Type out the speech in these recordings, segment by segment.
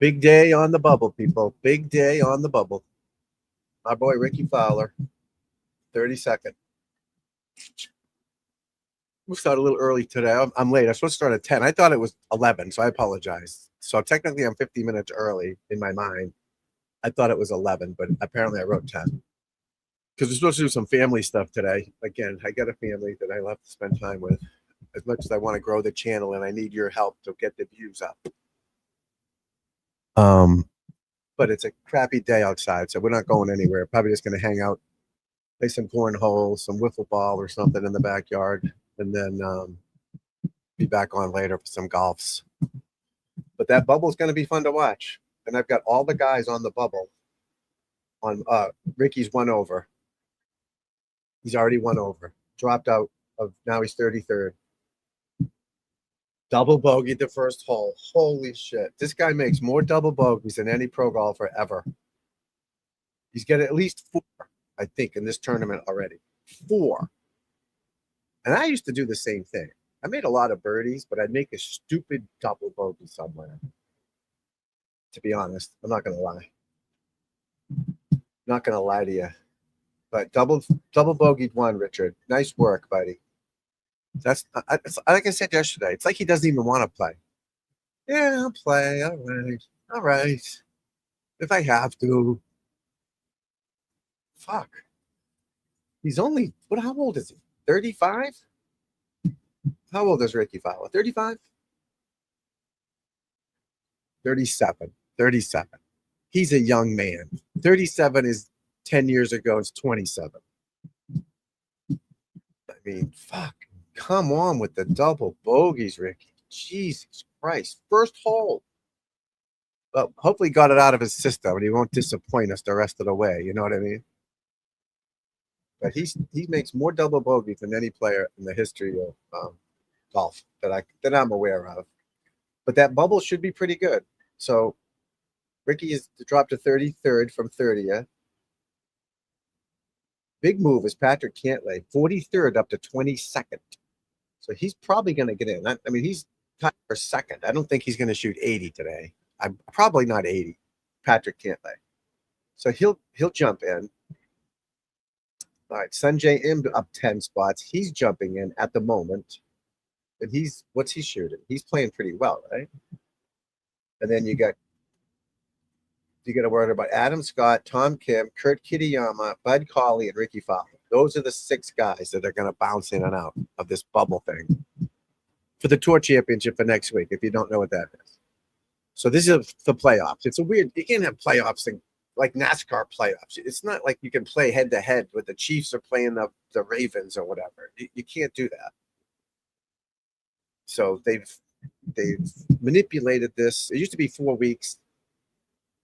Big day on the bubble, people. Big day on the bubble. Our boy Ricky Fowler, 32nd. We'll start a little early today. I'm late. I'm supposed to start at 10. I thought it was 11, so I apologize. So technically, I'm 50 minutes early in my mind. I thought it was 11, but apparently I wrote 10. Because we're supposed to do some family stuff today. Again, I got a family that I love to spend time with. As much as I want to grow the channel, and I need your help to get the views up. But it's a crappy day outside, so we're not going anywhere. Probably just going to hang out, play some cornhole, some wiffle ball or something in the backyard, and then be back on later for some golfs. But that bubble is going to be fun to watch. And I've got all the guys on the bubble. On Ricky's 1 over. He's already 1 over. Dropped out of, now he's 33rd. Double bogeyed the first hole. Holy shit. This guy makes more double bogeys than any pro golfer ever. He's got at least 4, I think, in this tournament already. 4. And I used to do the same thing. I made a lot of birdies, but I'd make a stupid double bogey somewhere. To be honest, I'm not going to lie. Not going to lie to you. But double bogeyed 1, Richard. Nice work, buddy. That's like I said yesterday. It's like he doesn't even want to play. Yeah, I'll play. All right. All right. If I have to. Fuck. He's only, how old is he? 35? How old is Ricky Fowler? 35? 37. 37. He's a young man. 37 is 10 years ago. It's 27. I mean, fuck. Come on with the double bogeys, Ricky. Jesus Christ. First hole. But hopefully got it out of his system and he won't disappoint us the rest of the way. You know what I mean? But he makes more double bogeys than any player in the history of golf that I'm aware of. But that bubble should be pretty good. So Ricky is dropped to 33rd from 30th. Big move is Patrick Cantlay, 43rd up to 22nd. So he's probably going to get in. I mean, he's tied for second. I don't think he's going to shoot 80 today. I'm probably not 80. Patrick Cantlay. So he'll jump in. All right, Sanjay Im up 10 spots. He's jumping in at the moment. And what's he shooting? He's playing pretty well, right? And then you got to worry about Adam Scott, Tom Kim, Kurt Kitayama, Bud Cauley, and Ricky Fowler. Those are the 6 guys that are going to bounce in and out of this bubble thing for the Tour Championship for next week, if you don't know what that is. So this is the playoffs. It's a weird – you can't have playoffs like NASCAR playoffs. It's not like you can play head-to-head with the Chiefs or playing the Ravens or whatever. You can't do that. So they've manipulated this. It used to be 4 weeks.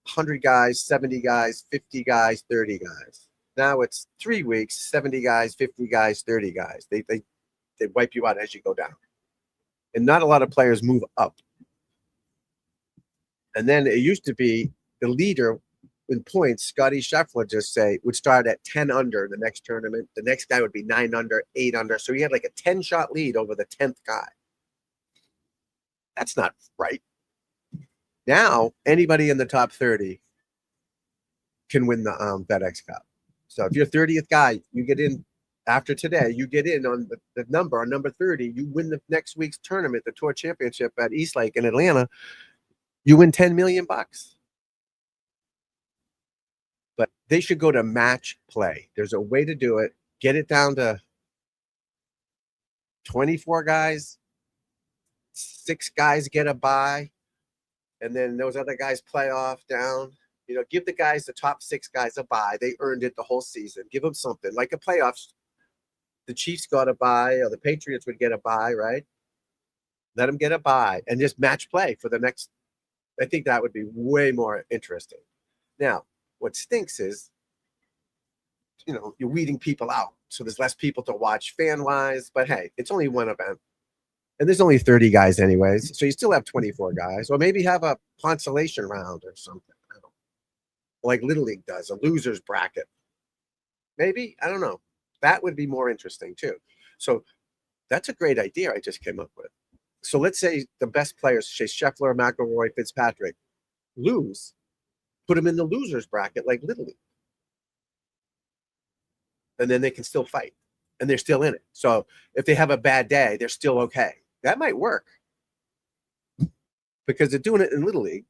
100 guys, 70 guys, 50 guys, 30 guys. Now it's 3 weeks, 70 guys, 50 guys, 30 guys. They wipe you out as you go down. And not a lot of players move up. And then it used to be the leader in points, Scotty Scheffler would start at 10 under the next tournament. The next guy would be 9 under, 8 under. So he had like a 10-shot lead over the 10th guy. That's not right. Now, anybody in the top 30 can win the FedEx Cup. So if you're 30th guy, you get in after today, you get in on the number, on number 30, you win the next week's tournament, the Tour Championship at Eastlake in Atlanta, you win $10 million. But they should go to match play. There's a way to do it. Get it down to 24 guys, 6 guys get a bye. And then those other guys play off down. You know, give the guys, the top 6 guys a bye. They earned it the whole season. Give them something. Like a playoffs, the Chiefs got a bye or the Patriots would get a bye, right? Let them get a bye and just match play for the next. I think that would be way more interesting. Now, what stinks is, you know, you're weeding people out. So there's less people to watch fan-wise. But, hey, it's only one event. And there's only 30 guys anyways. So you still have 24 guys. Or maybe have a consolation round or something. I don't know. Like Little League does, a loser's bracket. Maybe. I don't know. That would be more interesting too. So that's a great idea I just came up with. So let's say the best players, say Scheffler, McIlroy, Fitzpatrick, lose, put them in the losers bracket like Little League. And then they can still fight. And they're still in it. So if they have a bad day, they're still okay. That might work. Because they're doing it in Little League.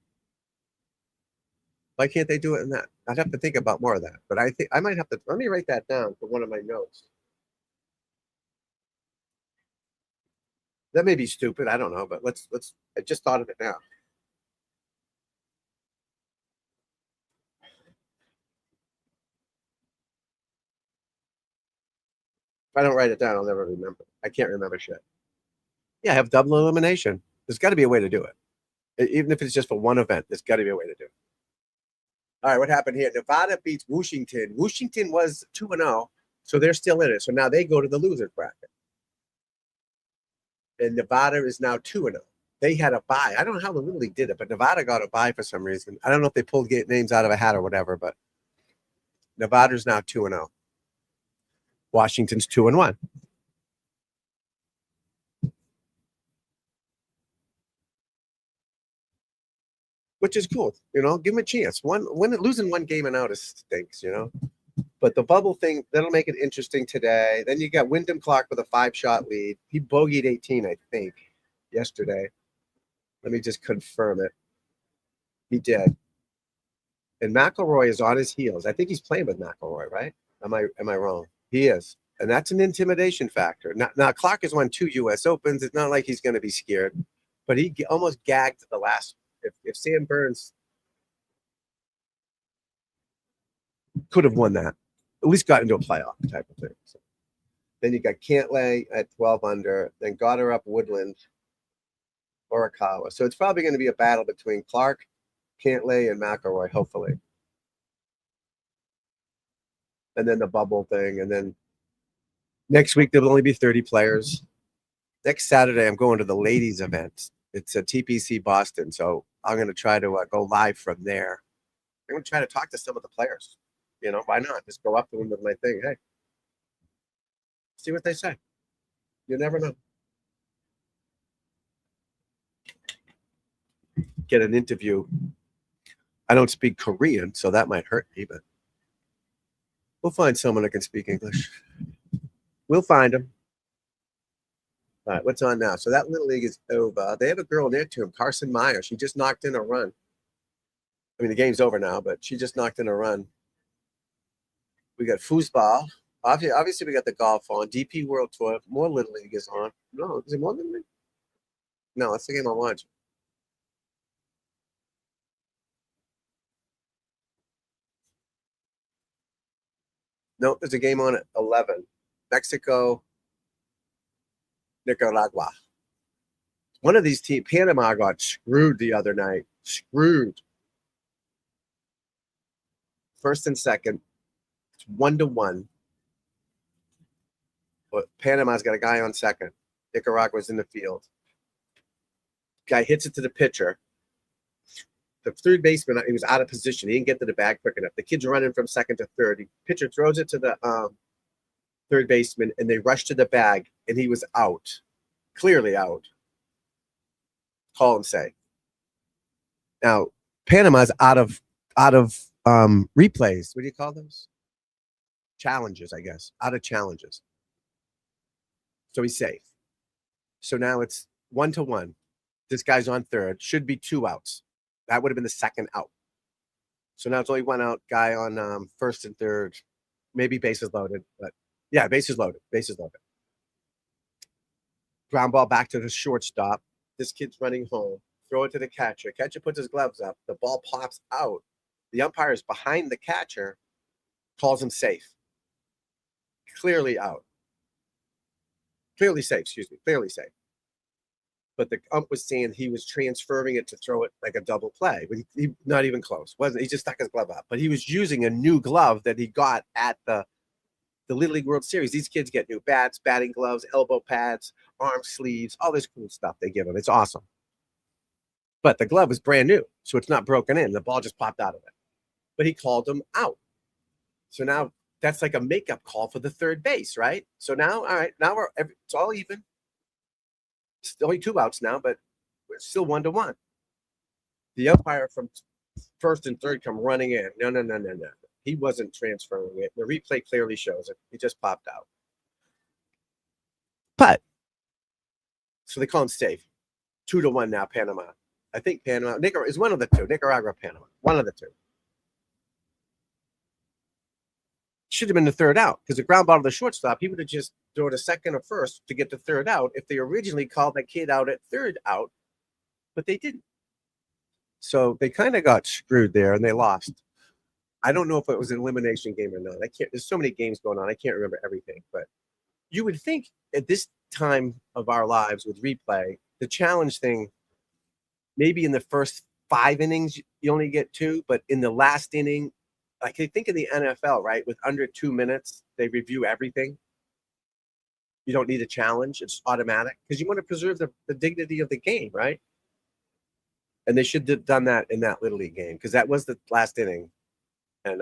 Why can't they do it in that? I'd have to think about more of that. But I think I might have to let me write that down for one of my notes. That may be stupid. I don't know, but let's I just thought of it now. If I don't write it down, I'll never remember. I can't remember shit. Yeah, have double elimination. There's got to be a way to do it. Even if it's just for one event, there's got to be a way to do it. All right, what happened here? Nevada beats Washington. Washington was 2-0, so they're still in it. So now they go to the losers bracket. And Nevada is now 2-0. They had a bye. I don't know how the Little League did it, but Nevada got a bye for some reason. I don't know if they pulled names out of a hat or whatever, but Nevada's now 2-0. Washington's 2-1. Which is cool, you know. Give them a chance. Losing one game and out stinks, you know. But the bubble thing, that'll make it interesting today. Then you got Wyndham Clark with a 5-shot lead. He bogeyed 18, I think, yesterday. Let me just confirm it. He did. And McIlroy is on his heels. I think he's playing with McIlroy, right? Am I wrong? He is. And that's an intimidation factor. Now Clark has won 2 U.S. Opens. It's not like he's going to be scared. But he almost gagged the last. If Sam Burns could have won that, at least got into a playoff type of thing. So then you got Cantlay at 12 under, then Goddard up Woodland, Morikawa. So it's probably going to be a battle between Clark, Cantlay, and McIlroy, hopefully. And then the bubble thing. And then next week, there will only be 30 players. Next Saturday, I'm going to the ladies' event. It's a TPC Boston. So I'm going to try to go live from there. I'm going to try to talk to some of the players. You know, why not? Just go up to them with my thing. Hey, see what they say. You never know. Get an interview. I don't speak Korean, so that might hurt me, but we'll find someone that can speak English. We'll find them. All right, what's on now? So that Little League is over. They have a girl near to him, Carson Meyer. She just knocked in a run. I mean, the game's over now, but she just knocked in a run. We got foosball. Obviously, we got the golf on. DP World Tour. More Little League is on. No, is it more Little League? No, that's the game I'm watching. No, there's a game on at 11. Mexico, Nicaragua. One of these teams, Panama, got screwed the other night. Screwed. First and second. It's 1-1. But Panama's got a guy on second. Nicaragua's in the field. Guy hits it to the pitcher. The third baseman, he was out of position. He didn't get to the bag quick enough. The kid's running from second to third. The pitcher throws it to the third baseman, and they rush to the bag, and he was out. Clearly out. Call him safe. Now, Panama's out of replays. What do you call those? Challenges, I guess. Out of challenges. So he's safe. So now it's 1-1. This guy's on third. Should be 2 outs. That would have been the second out. So now it's only 1 out. Guy on first and third. Maybe bases loaded. But yeah, bases loaded. Bases loaded. Ground ball back to the shortstop. This kid's running home. Throw it to the catcher. Catcher puts his gloves up. The ball pops out. The umpire is behind the catcher. Calls him safe. Clearly out. Clearly safe, excuse me. Clearly safe. But the ump was saying he was transferring it to throw it like a double play. But he not even close. Wasn't he? Just stuck his glove up. But he was using a new glove that he got at the Little League World Series. These kids get new bats, batting gloves, elbow pads, arm sleeves, all this cool stuff they give them. It's awesome. But the glove is brand new, so it's not broken in. The ball just popped out of it. But he called him out. So now that's like a makeup call for the third base, right? So now, all right, now it's all even. It's only 2 outs now, but we're still 1-1. The umpire from First and third come running in. No. He wasn't transferring it. The replay clearly shows it. He just popped out. But so they call him safe. 2-1 now, Panama. I think Panama. Nicaragua is one of the two. Nicaragua, Panama. One of the two. Should have been the third out because the ground ball to the shortstop, he would have just thrown a second or first to get the third out if they originally called that kid out at third out, but they didn't. So they kind of got screwed there and they lost. I don't know if it was an elimination game or not. There's so many games going on. I can't remember everything, but you would think at this time of our lives with replay, the challenge thing, maybe in the first 5 innings, you only get 2, but in the last inning, like I think in the NFL, right, with under 2 minutes, they review everything. You don't need a challenge. It's automatic because you want to preserve the dignity of the game, right? And they should have done that in that Little League game because that was the last inning. And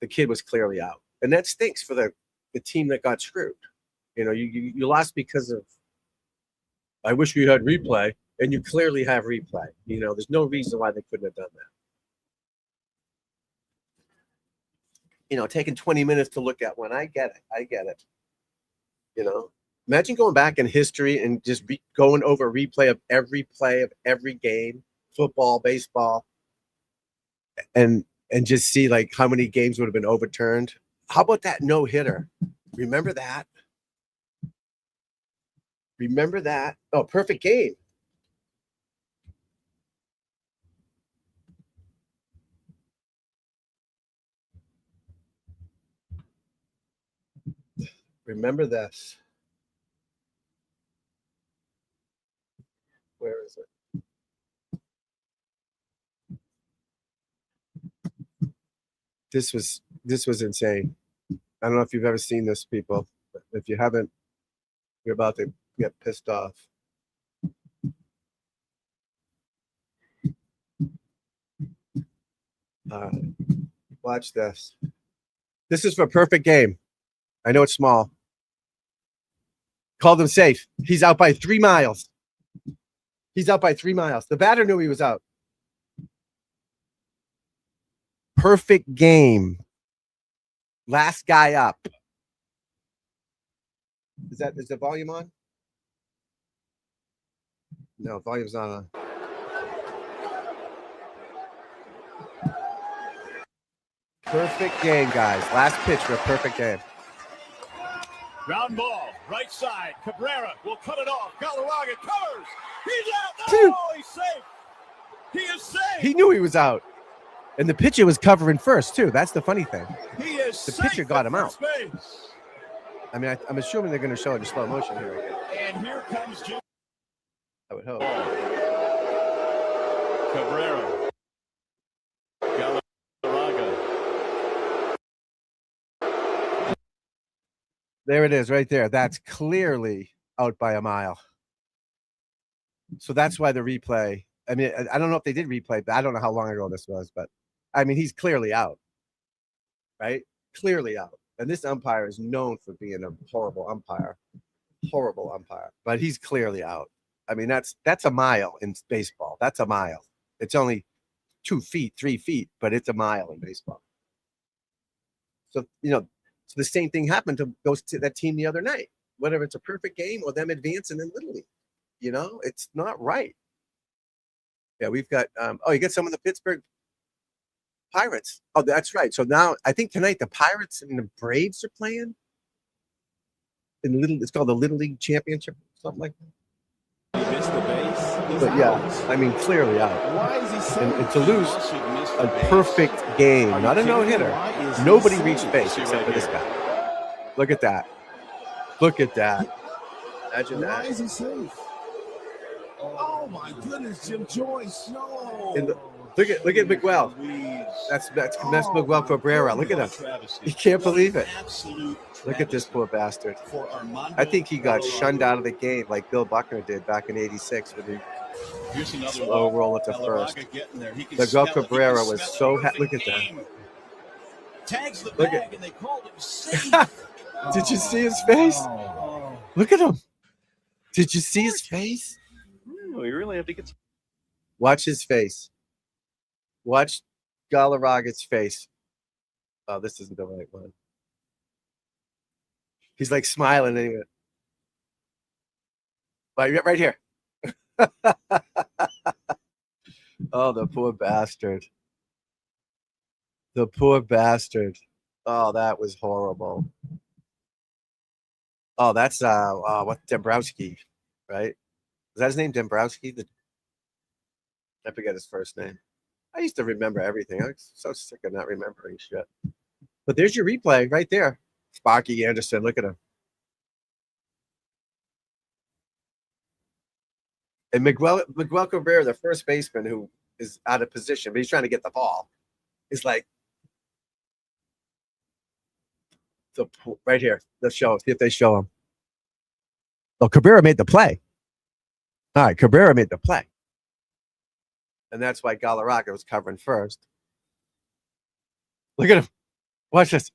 the kid was clearly out. And that stinks for the team that got screwed. You know, you lost because of, I wish we had replay, and you clearly have replay. You know, there's no reason why they couldn't have done that. You know, taking 20 minutes to look at one. I get it. You know, imagine going back in history and just going over replay of every play of every game, football, baseball, and just see like how many games would have been overturned. How about that no-hitter? Remember that? Oh, perfect game. Remember this. Where is it? This was insane. I don't know if you've ever seen this, people. But if you haven't, you're about to get pissed off. Watch this. This is for a perfect game. I know it's small. Called him safe. He's out by 3 miles. The batter knew he was out. Perfect game. Last guy up. Is the volume on? No, volume's not on. Perfect game, guys. Last pitch for a perfect game. Ground ball, right side. Cabrera will cut it off. Galarraga covers. He's out. Oh, he's safe. He is safe. He knew he was out. And the pitcher was covering first, too. That's the funny thing. He is the pitcher got him out. Space. I mean, I'm assuming they're going to show it in slow motion here again. And here comes Jim. I would hope. Cabrera. Galarraga. There it is right there. That's clearly out by a mile. So that's why the replay. I mean, I don't know if they did replay, but I don't know how long ago this was. But, I mean, he's clearly out. Right? Clearly out. And this umpire is known for being a horrible umpire. But he's clearly out. I mean, that's a mile in baseball. That's a mile. It's only 2 feet, 3 feet, but it's a mile in baseball. So, you know, so the same thing happened to that team the other night, whether it's a perfect game or them advancing in Little League. You know, it's not right. Yeah, we've got you get some of the Pittsburgh Pirates. Oh, that's right. So now I think tonight the Pirates and the Braves are playing it's called the Little League Championship, something like that. He missed the base. But yeah, I mean, clearly out. Why is he saying and to lose a perfect game, not a no-hitter. Nobody reached base except for this guy. Look at that. Imagine that. Why is he safe? Oh my goodness, Jim Joyce. No. Look at Miguel. That's Miguel Cabrera. Look at him. He can't believe it. Look at this poor bastard. I think he got shunned out of the game like Bill Buckner did back in '86 with the slow roll at the first. Miguel Cabrera was so happy. Look at that. Tags the bag and they called him safe. Did you see his face? Look at him. Did you see his face? We really have to get. Watch his face. Watch Galarraga's face. Oh, this isn't the right one. He's like smiling anyway. Right here. Oh, the poor bastard. The poor bastard. Oh, that was horrible. Oh, that's what Dombrowski, right? Is that his name, Dombrowski? I forget his first name. I used to remember everything. I was so sick of not remembering shit. But there's your replay right there. Sparky Anderson, look at him. And Miguel Cabrera, the first baseman who is out of position, but he's trying to get the ball, is like right here. Let's see if they show him. Oh, Cabrera made the play. All right, Cabrera made the play. And that's why Galarraga was covering first. Look at him. Watch this.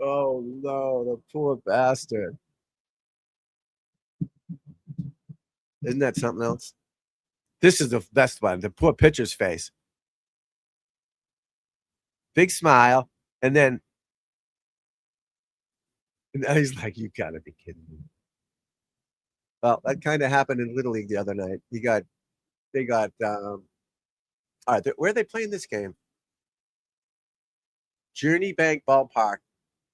Oh, no, the poor bastard. Isn't that something else? This is the best one. The poor pitcher's face. Big smile. And then he's like, you got to be kidding me. Well, that kind of happened in Little League the other night. They got, all right, where are they playing this game? Journey Bank Ballpark,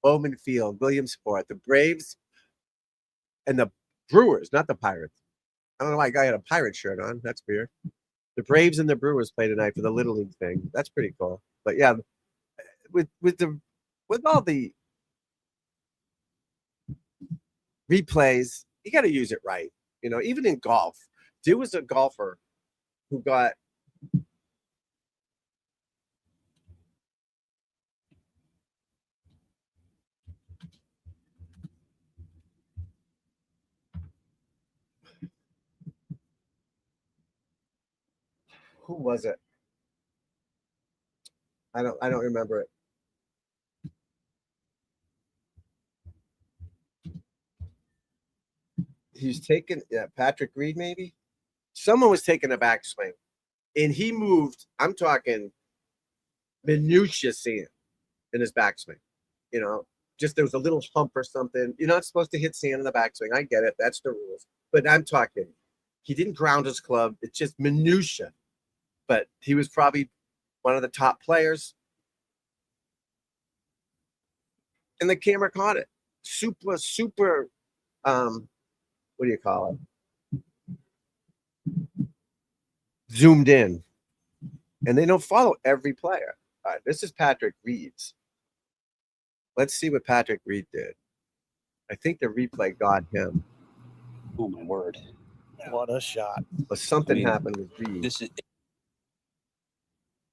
Bowman Field, Williamsport, the Braves and the Brewers, not the Pirates. I don't know why a guy had a pirate shirt on. That's weird. The Braves and the Brewers play tonight for the Little League thing. That's pretty cool. But yeah, with all the replays, you got to use it right. You know, even in golf, there was a golfer who got who was it? I don't remember it. He's taken Patrick Reed, maybe. Someone was taking a backswing, and he moved. I'm talking minutia sand in his backswing. You know, just there was a little hump or something. You're not supposed to hit sand in the backswing. I get it. That's the rules. But I'm talking, he didn't ground his club. It's just minutia. But he was probably one of the top players. And the camera caught it. Super, what do you call it? Zoomed in. And they don't follow every player. All right, this is Patrick Reed's. Let's see what Patrick Reed did. I think the replay got him. Oh, my word. What a shot. But something happened with Reed.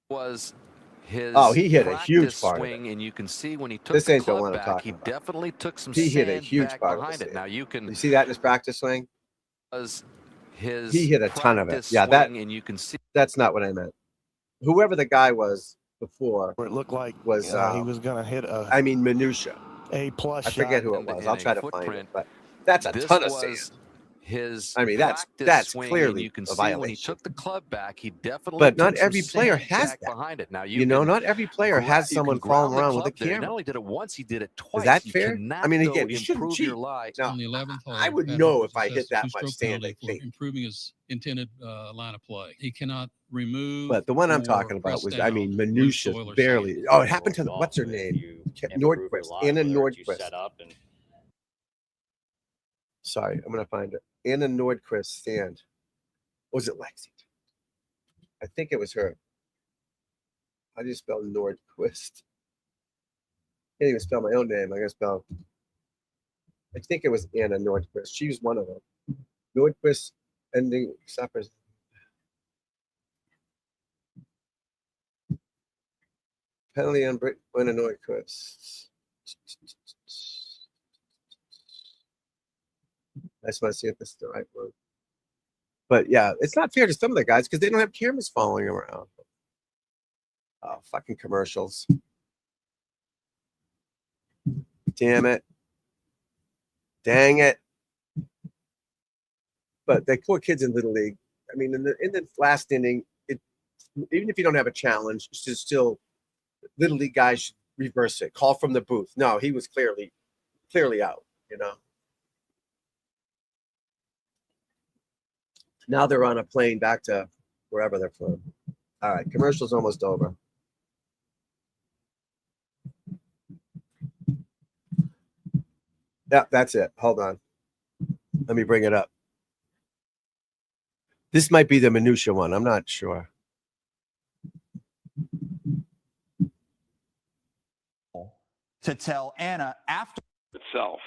Was his he hit a huge part swing, of it. And you can see when he took this the ain't the club one I'm back, talking he about. definitely took some he hit a sand huge back part behind of it. Now you see that in his practice swing? Was his he hit a ton of it. Yeah, and you can see that's not what I meant. Whoever the guy was before, Where it looked like was he was going to hit minutia. A-plus I forget who it was. I'll try to find it. But that's a ton of sand. His that's swing, clearly and you can a see violation. when he took the club back, he definitely. But not every player has that. Behind it. Now not every player has someone following around with a camera. He not only did it once, he did it twice. Is that fair? Cannot, I mean, though, again, you shouldn't cheat. Now, on the 11th hole, I would Patrick know was if I hit assessed a that much two-stroke sand. penalty I for think. improving his intended line of play. He cannot remove. But the one I'm talking about was, minutia, barely. Oh, it happened to what's her name? Nordquist. Anna Nordquist. Sorry, I'm going to find it. Anna Nordquist stand. Was it Lexington? I think it was her. How do you spell Nordquist? Can't even spell my own name. I think it was Anna Nordquist. She was one of them. Nordquist ending suffers. Penalty on Anna Nordquist. I just want to see if this is the right one. But yeah, it's not fair to some of the guys because they don't have cameras following around. Oh, fucking commercials. Damn it. Dang it. But they poor kids in Little League. I mean, in the last inning, even if you don't have a challenge, it's just still Little League guys should reverse it. Call from the booth. No, he was clearly out, you know. Now they're on a plane back to wherever they're from. All right, commercial's almost over. Yeah, that's it. Hold on. Let me bring it up. This might be the minutia one. I'm not sure. To tell Anna after itself,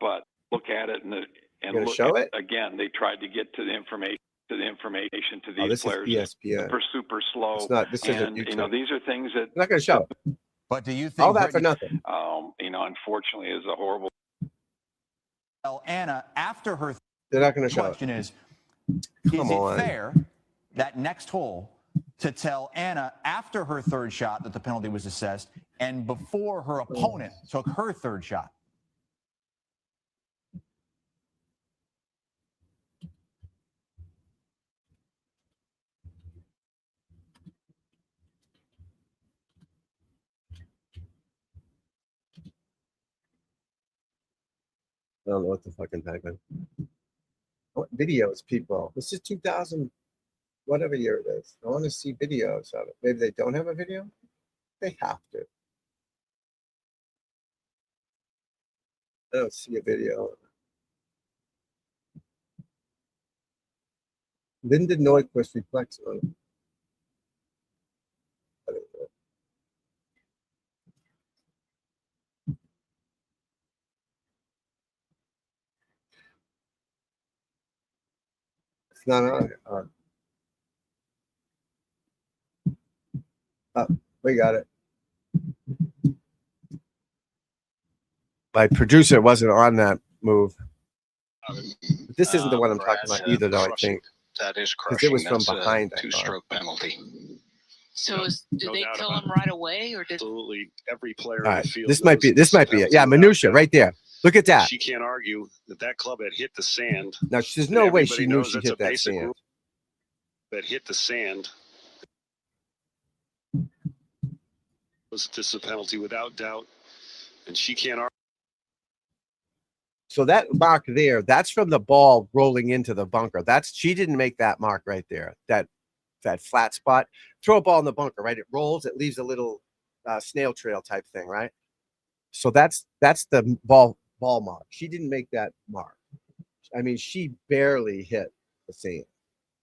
but look at it and Gonna show it again. They tried to get to the information to these this players. Is ESPN. Super slow. It's not. This isn't and YouTube. These are things that I'm not going to show. But do you think All that for nothing? Unfortunately, is a horrible. Tell Anna after her. They're not going to show it. Question is Come it on. fair that next hole to tell Anna after her third shot that the penalty was assessed and before her opponent took her third shot? I don't know what the fucking heck. What videos, people? This is 2000, whatever year it is. I want to see videos of it. Maybe they don't have a video. They have to. I don't see a video. Linda Neuquist reflects on it. I don't know. It's not on it. Oh, we got it. My producer wasn't on that move. This isn't the one I'm talking about either, though, I think. That is Because crushing. it was from That's behind. a two-stroke penalty. So did no they doubt kill about him it. right away, or did Absolutely every player All in right, the field? this might be knows it. Yeah, without minutia doubt. right there. Look at that. She can't argue that club had hit the sand. Now, there's And no way everybody she knew knows she that's hit a that basic sand. rule that hit the sand. This is a penalty without doubt, and she can't argue. So that mark there, that's from the ball rolling into the bunker. She didn't make that mark right there. That flat spot. Throw a ball in the bunker, right? It rolls. It leaves a little snail trail type thing, right? So that's the ball mark. She didn't make that mark. I mean, she barely hit the sand,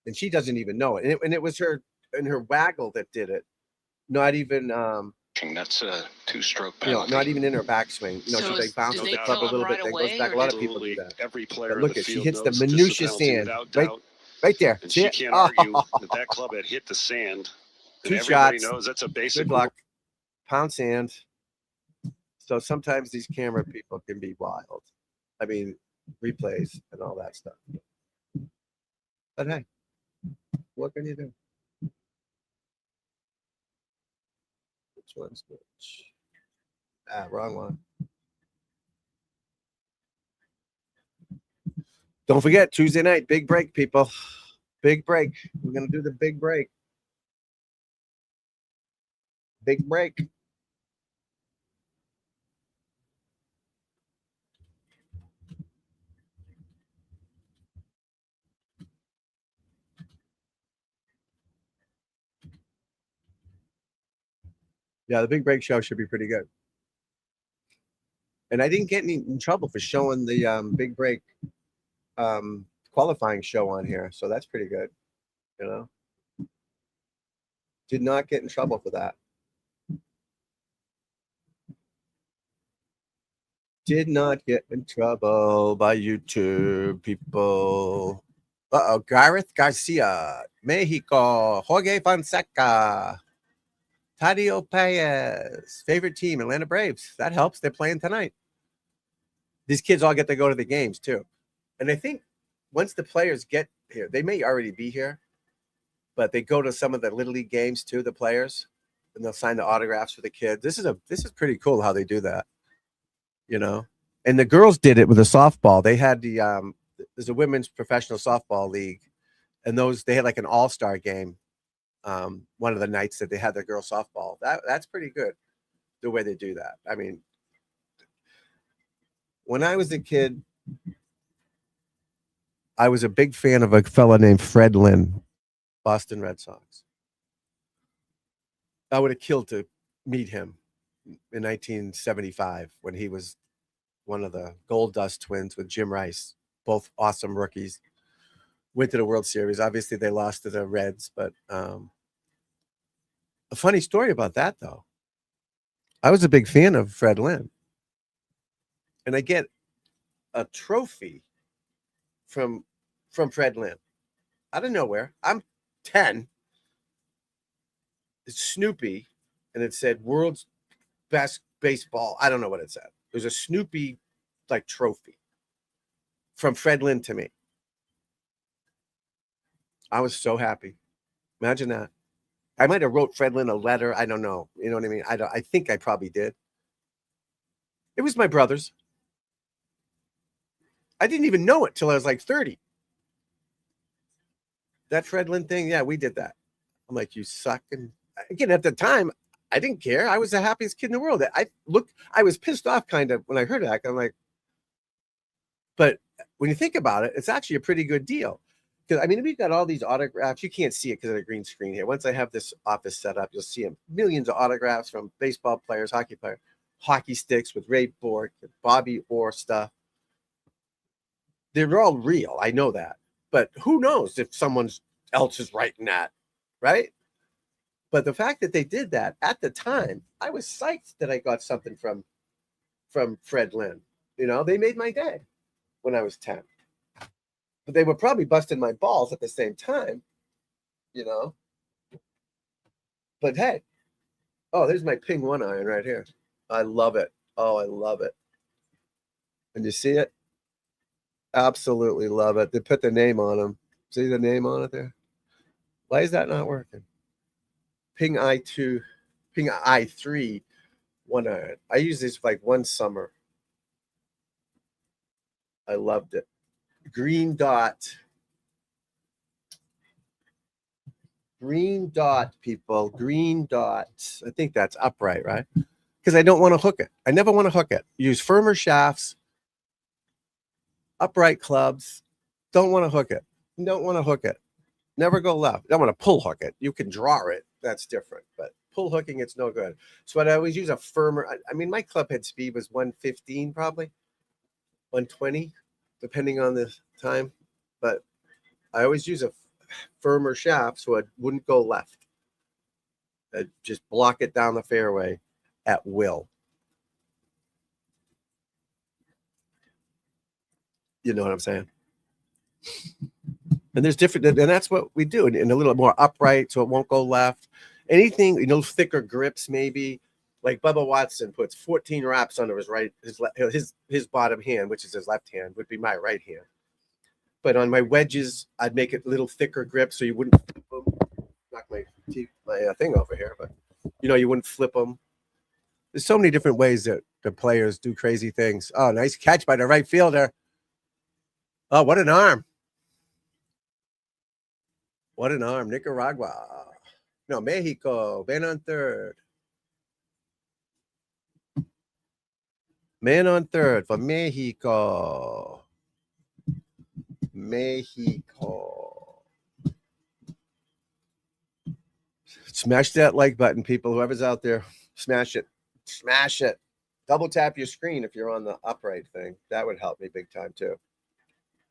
and she doesn't even know it. And it was her waggle that did it. Not even That's a two-stroke penalty. not even in her backswing. So she like bounces did the they club a kill him little right bit. Then away, goes back. A or lot of did- people do that. Every player But in look the at she field hits the knows this is a minutia penalty sand without right, doubt, right there. and See she it? can't Oh. argue that club had hit the sand. And Two everybody shots. knows that's a basic Good luck. Pound sand. So sometimes these camera people can be wild. I mean, replays and all that stuff. But hey, what can you do? Which one's which? Wrong one. Don't forget, Tuesday night, big break, people. Big break. We're going to do the big break. Big break. Yeah, the big break show should be pretty good. And I didn't get in trouble for showing the big break qualifying show on here. So that's pretty good. You know, did not get in trouble for that. Did not get in trouble by YouTube people. Uh-oh, Gareth Garcia, Mexico, Jorge Fonseca, Tadio Paez, favorite team, Atlanta Braves. That helps. They're playing tonight. These kids all get to go to the games too. And I think once the players get here, they may already be here, but they go to some of the Little League games too, the players, and they'll sign the autographs for the kids. This is pretty cool how they do that. You know, and the girls did it with the softball. They had the there's a women's professional softball league, and they had like an all-star game. One of the nights that they had their girls softball. That's pretty good, the way they do that. I mean, when I was a kid, I was a big fan of a fella named Fred Lynn, Boston Red Sox. I would have killed to meet him in 1975 when he was one of the Gold Dust twins with Jim Rice, both awesome rookies. Went to the World Series. Obviously, they lost to the Reds, but a funny story about that, though. I was a big fan of Fred Lynn, and I get a trophy from Fred Lynn out of nowhere. I'm 10. It's Snoopy, and it said "World's Best Baseball." I don't know what it said. It was a Snoopy like trophy from Fred Lynn to me. I was so happy. Imagine that. I might have wrote Fred Lynn a letter. I don't know. You know what I mean? I think I probably did. It was my brother's. I didn't even know it till I was like 30. That Fred Lynn thing, yeah, we did that. I'm like, you suck. And again, at the time, I didn't care. I was the happiest kid in the world. I was pissed off kind of when I heard that. I'm like, but when you think about it, it's actually a pretty good deal. Because I mean, we've got all these autographs. You can't see it because of the green screen here. Once I have this office set up, you'll see millions of autographs from baseball players, hockey players, hockey sticks with Ray Bork, Bobby Orr stuff. They're all real. I know that. But who knows if someone else is writing that, right? But the fact that they did that at the time, I was psyched that I got something from Fred Lynn. You know, they made my day when I was 10. But they were probably busting my balls at the same time, you know. But hey, oh, there's my Ping 1 iron right here. I love it. Oh, I love it. And you see it? Absolutely love it. They put the name on them. See the name on it there? Why is that not working? Ping I2, Ping I3, 1 iron. I used this like one summer. I loved it. Green dot, people. Green dot. I think that's upright, right? Because I don't want to hook it. I never want to hook it. Use firmer shafts, upright clubs. Don't want to hook it. Don't want to hook it. Never go left. Don't want to pull hook it. You can draw it. That's different. But pull hooking, it's no good. So I always use a firmer. I mean, my club head speed was 115 probably, 120. Depending on the time, but I always use a firmer shaft so it wouldn't go left. I'd just block it down the fairway at will. You know what I'm saying? And there's different, and that's what we do, and a little more upright so it won't go left. Anything, you know, thicker grips maybe. Like Bubba Watson puts 14 wraps under his bottom hand, which is his left hand, would be my right hand. But on my wedges, I'd make it a little thicker grip so you wouldn't flip them. Knock my thing over here, but you know, you wouldn't flip them. There's so many different ways that the players do crazy things. Oh, nice catch by the right fielder. Oh, what an arm. What an arm. Nicaragua. No, Mexico. Ben on third. Man on third for Mexico. Mexico. Smash that like button, people. Whoever's out there, smash it. Smash it. Double tap your screen if you're on the upright thing. That would help me big time too.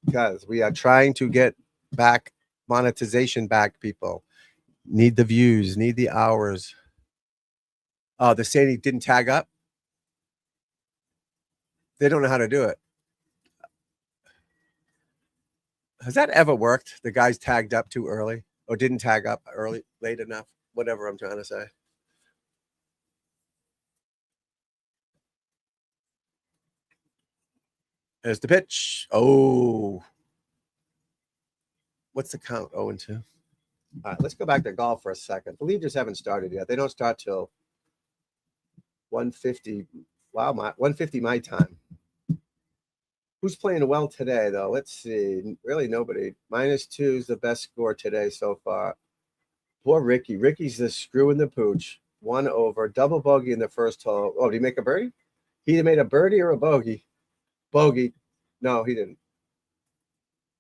Because we are trying to get back monetization back, people. Need the views, need the hours. Oh, they're saying he didn't tag up. They don't know how to do it. Has that ever worked? The guy's tagged up too early or didn't tag up early, late enough, whatever I'm trying to say. There's the pitch. Oh. What's the count? 0-2. All right, let's go back to golf for a second. The leaders haven't started yet. They don't start till 1:50. Wow, 1:50 my time. Who's playing well today, though? Let's see. Really nobody. -2 is the best score today so far. Poor Ricky. Ricky's the screw in the pooch. 1 over. Double bogey in the first hole. Oh, did he make a birdie? He either made a birdie or a bogey. Bogey. No, he didn't.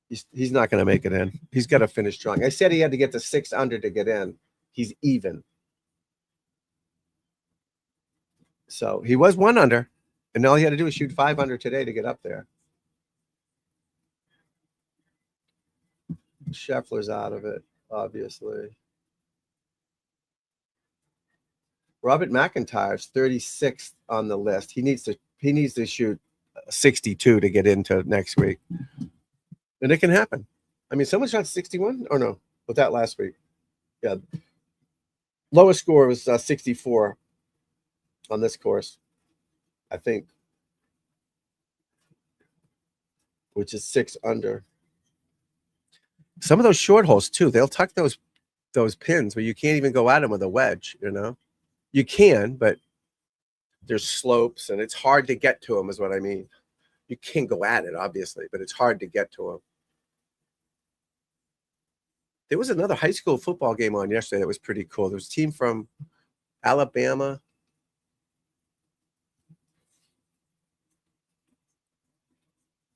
He's not going to make it in. He's got to finish strong. I said he had to get to 6 under to get in. He's even. So he was 1 under, and all he had to do was shoot 5 under today to get up there. Scheffler's out of it, obviously. Robert McIntyre's 36th on the list. He needs to shoot 62 to get into next week. And it can happen. I mean, someone shot 61 or no? With that last week. Yeah. Lowest score was 64 on this course, I think. Which is 6 under. Some of those short holes too, they'll tuck those pins where you can't even go at them with a wedge, you know? You can, but there's slopes and it's hard to get to them is what I mean. You can't go at it, obviously, but it's hard to get to them. There was another high school football game on yesterday that was pretty cool. There was a team from Alabama.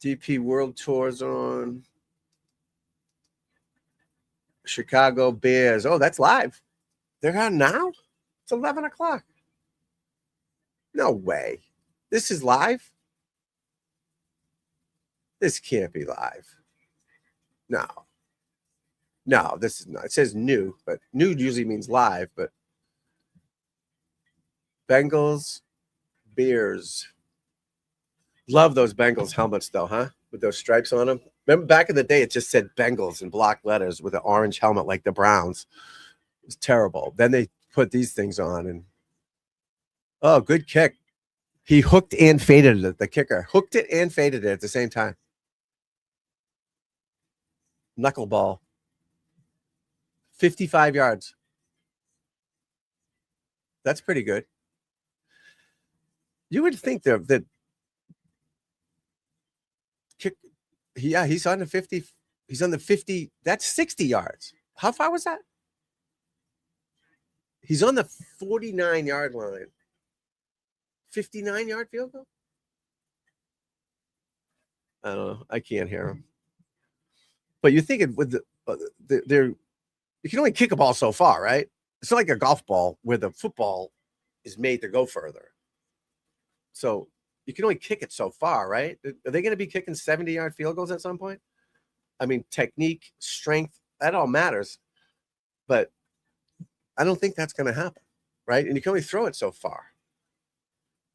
DP World Tour's on. Chicago Bears. Oh, that's live. They're on now? It's 11 o'clock. No way. This is live? This can't be live. No. No, this is not. It says new, but new usually means live, but Bengals, Bears. Love those Bengals helmets, though, huh? With those stripes on them. Remember back in the day, it just said Bengals in block letters with an orange helmet like the Browns. It was terrible. Then they put these things on, and oh, good kick. He hooked and faded it, the kicker. Hooked it and faded it at the same time. Knuckleball. 55 yards. That's pretty good. You would think that kick, yeah, he's on the 50. He's on the 50. That's 60 yards. How far was that? He's on the 49-yard line. 59-yard field goal? I don't know. I can't hear him. But you're thinking with you can only kick a ball so far, right? It's not like a golf ball where the football is made to go further. So you can only kick it so far, right? Are they going to be kicking 70-yard field goals at some point? I mean, technique, strength, that all matters. But I don't think that's going to happen, right? And you can only throw it so far.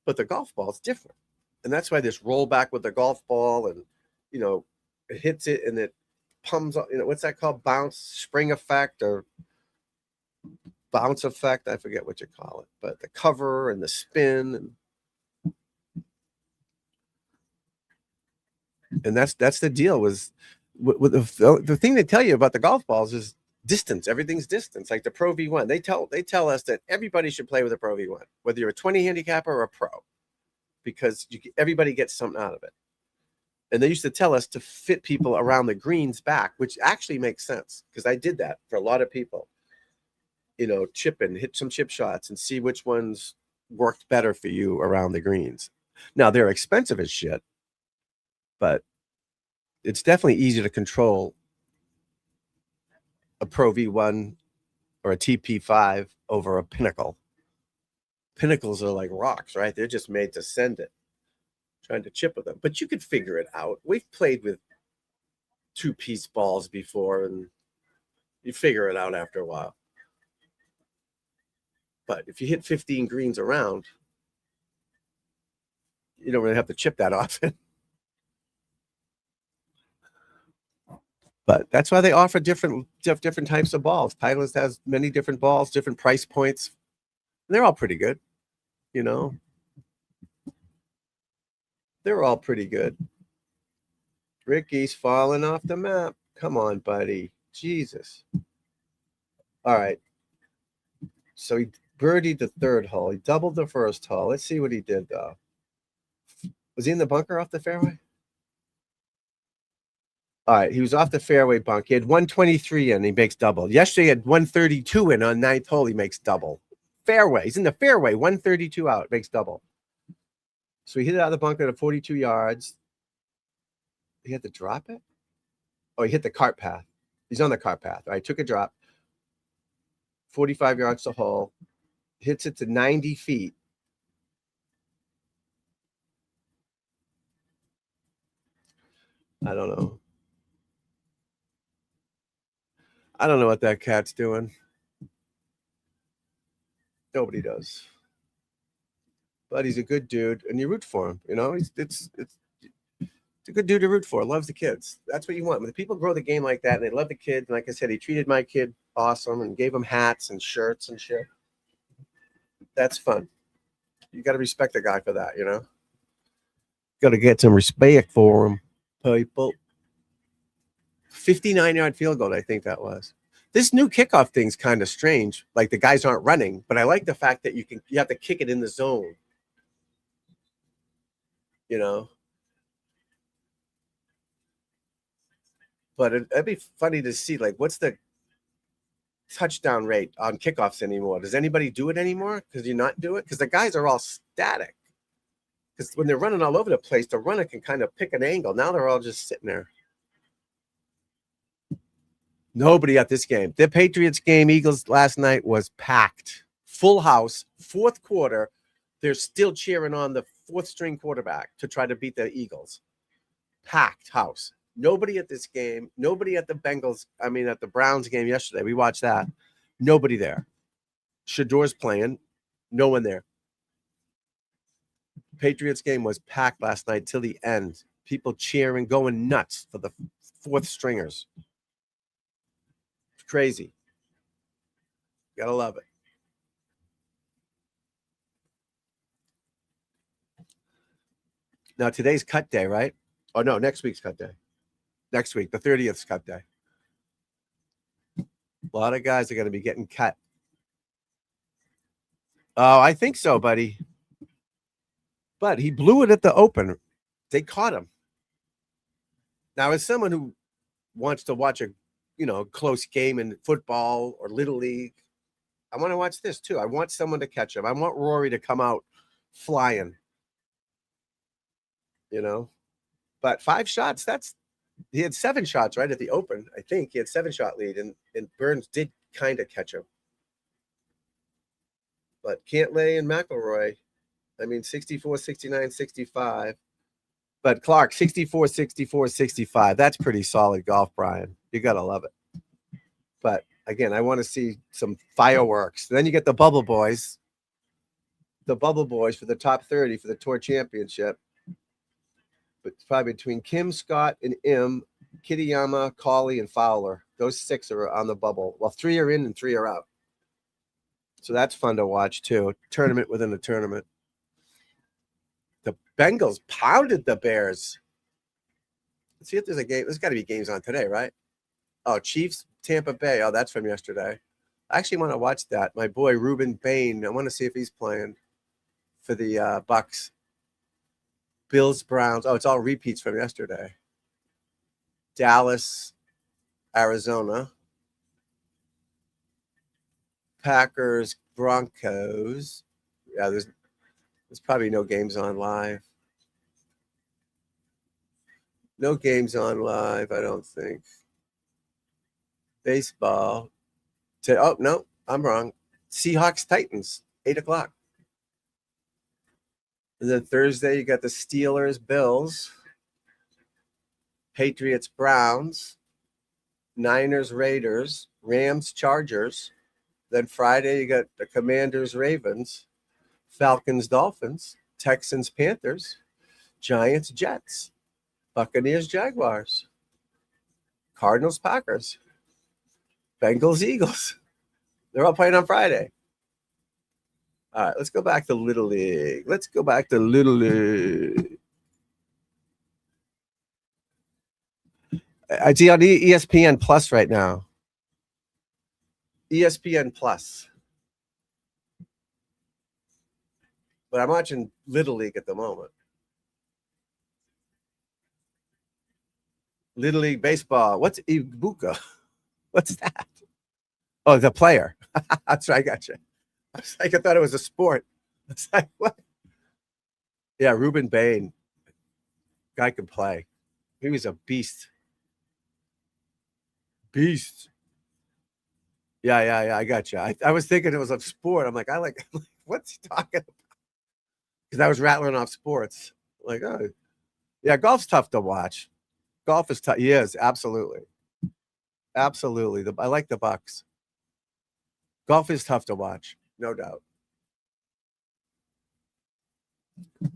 But the golf ball is different. And that's why this roll back with the golf ball and, you know, it hits it and it pumps, you know, what's that called? Bounce, spring effect or bounce effect. I forget what you call it. But the cover and the spin. And that's the deal was with the thing they tell you about the golf balls is distance. Everything's distance. Like the Pro V1, they tell us that everybody should play with a Pro V1, whether you're a 20 handicapper or a pro, because everybody gets something out of it. And they used to tell us to fit people around the greens back, which actually makes sense because I did that for a lot of people. You know, hit some chip shots and see which ones worked better for you around the greens. Now they're expensive as shit, but it's definitely easier to control a Pro V1 or a TP5 over a Pinnacle. Pinnacles are like rocks, right? They're just made to send it. Trying to chip with them. But you could figure it out. We've played with 2-piece balls before, and you figure it out after a while. But if you hit 15 greens around, you don't really have to chip that often. But that's why they offer different types of balls. Titleist has many different balls, different price points. And they're all pretty good, you know. They're all pretty good. Ricky's falling off the map. Come on, buddy. Jesus. All right. So he birdied the third hole. He doubled the first hole. Let's see what he did, though. Was he in the bunker off the fairway? All right, he was off the fairway bunk. He had 123 in, he makes double. Yesterday he had 132 in on ninth hole, he makes double. Fairway, he's in the fairway, 132 out, makes double. So he hit it out of the bunker at 42 yards. He had to drop it? Oh, he hit the cart path. He's on the cart path. All right, took a drop. 45 yards to hole. Hits it to 90 feet. I don't know. I don't know what that cat's doing. Nobody does. But he's a good dude, and you root for him. You know, it's a good dude to root for. Loves the kids. That's what you want. When the people grow the game like that, and they love the kids, and like I said, he treated my kid awesome and gave him hats and shirts and shit. That's fun. You got to respect the guy for that, you know? Got to get some respect for him, people. 59-yard field goal, I think that was. This new kickoff thing's kind of strange. Like the guys aren't running, but I like the fact that you have to kick it in the zone. You know? But it'd be funny to see, like, what's the touchdown rate on kickoffs anymore? Does anybody do it anymore? Because you not do it? Because the guys are all static. Because when they're running all over the place, the runner can kind of pick an angle. Now they're all just sitting there. Nobody at this game. The Patriots game, Eagles last night was packed. Full house, fourth quarter. They're still cheering on the fourth string quarterback to try to beat the Eagles. Packed house. Nobody at this game. Nobody at the at the Browns game yesterday. We watched that. Nobody there. Shador's playing. No one there. Patriots game was packed last night till the end. People cheering, going nuts for the fourth stringers. It's crazy. Gotta love it. Now today's cut day, right? Oh no, next week's cut day. Next week, the 30th cut day. A lot of guys are going to be getting cut. Oh, I think so, buddy. But he blew it at the Open. They caught him. Now, as someone who wants to watch a, close game in football or Little League, I want to watch this too. I want someone to catch him. I want Rory to come out flying. But 5 shots, he had 7 shots right at the Open. I think he had 7-shot lead, and Burns did kind of catch him. But Cantlay and McIlroy, 64, 69, 65. But Clark, 64, 64, 65. That's pretty solid golf, Brian. You got to love it. But, again, I want to see some fireworks. Then you get the Bubble Boys. The Bubble Boys for the top 30 for the Tour Championship. But it's probably between Kim, Scott, and Im, Kitayama, Cauley, and Fowler. Those 6 are on the bubble. Well, 3 are in and 3 are out. So that's fun to watch, too. Tournament within a tournament. The Bengals pounded the Bears. Let's see if there's a game. There's got to be games on today, right? Oh, Chiefs, Tampa Bay. Oh, that's from yesterday. I actually want to watch that. My boy, Ruben Bain. I want to see if he's playing for the Bucks. Bills, Browns. Oh, it's all repeats from yesterday. Dallas, Arizona. Packers, Broncos. Yeah, there's probably no games on live. No games on live, I don't think. Baseball. Oh, no, I'm wrong. Seahawks, Titans, 8 o'clock. And then Thursday, you got the Steelers, Bills, Patriots, Browns, Niners, Raiders, Rams, Chargers. Then Friday, you got the Commanders, Ravens, Falcons, Dolphins, Texans, Panthers, Giants, Jets, Buccaneers, Jaguars, Cardinals, Packers, Bengals, Eagles. They're all playing on Friday. All right, let's go back to Little League. It's on ESPN Plus right now. ESPN Plus. But I'm watching Little League at the moment. Little League Baseball. What's Ibuka? What's that? Oh, the player. That's right. I got you. I was like, I thought it was a sport. It's like, what? Yeah, Ruben Bain. Guy could play. He was a beast. Beast. Yeah. I got you. I was thinking it was a sport. I'm like, what's he talking about? Because I was rattling off sports. Like, oh, yeah, golf's tough to watch. Golf is tough. He is, absolutely. Absolutely. I like the Bucks. Golf is tough to watch, no doubt.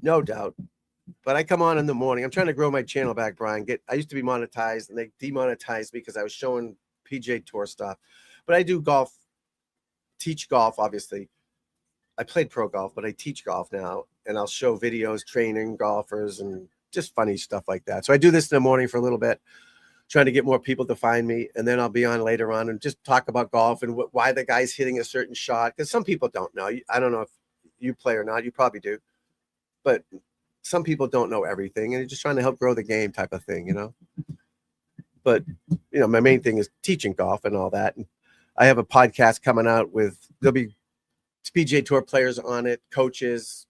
No doubt. But I come on in the morning. I'm trying to grow my channel back, Brian. I used to be monetized, and they demonetized me because I was showing PGA Tour stuff. But I do golf, teach golf, obviously. I played pro golf, but I teach golf now, and I'll show videos training golfers and just funny stuff like that. So I do this in the morning for a little bit, trying to get more people to find me, and then I'll be on later on and just talk about golf and why the guy's hitting a certain shot, because some people don't know. I don't know if you play or not. You probably do. But some people don't know everything, and you're just trying to help grow the game type of thing, you know. But, you know, my main thing is teaching golf and all that. And I have a podcast coming out there'll be PGA Tour players on it, coaches,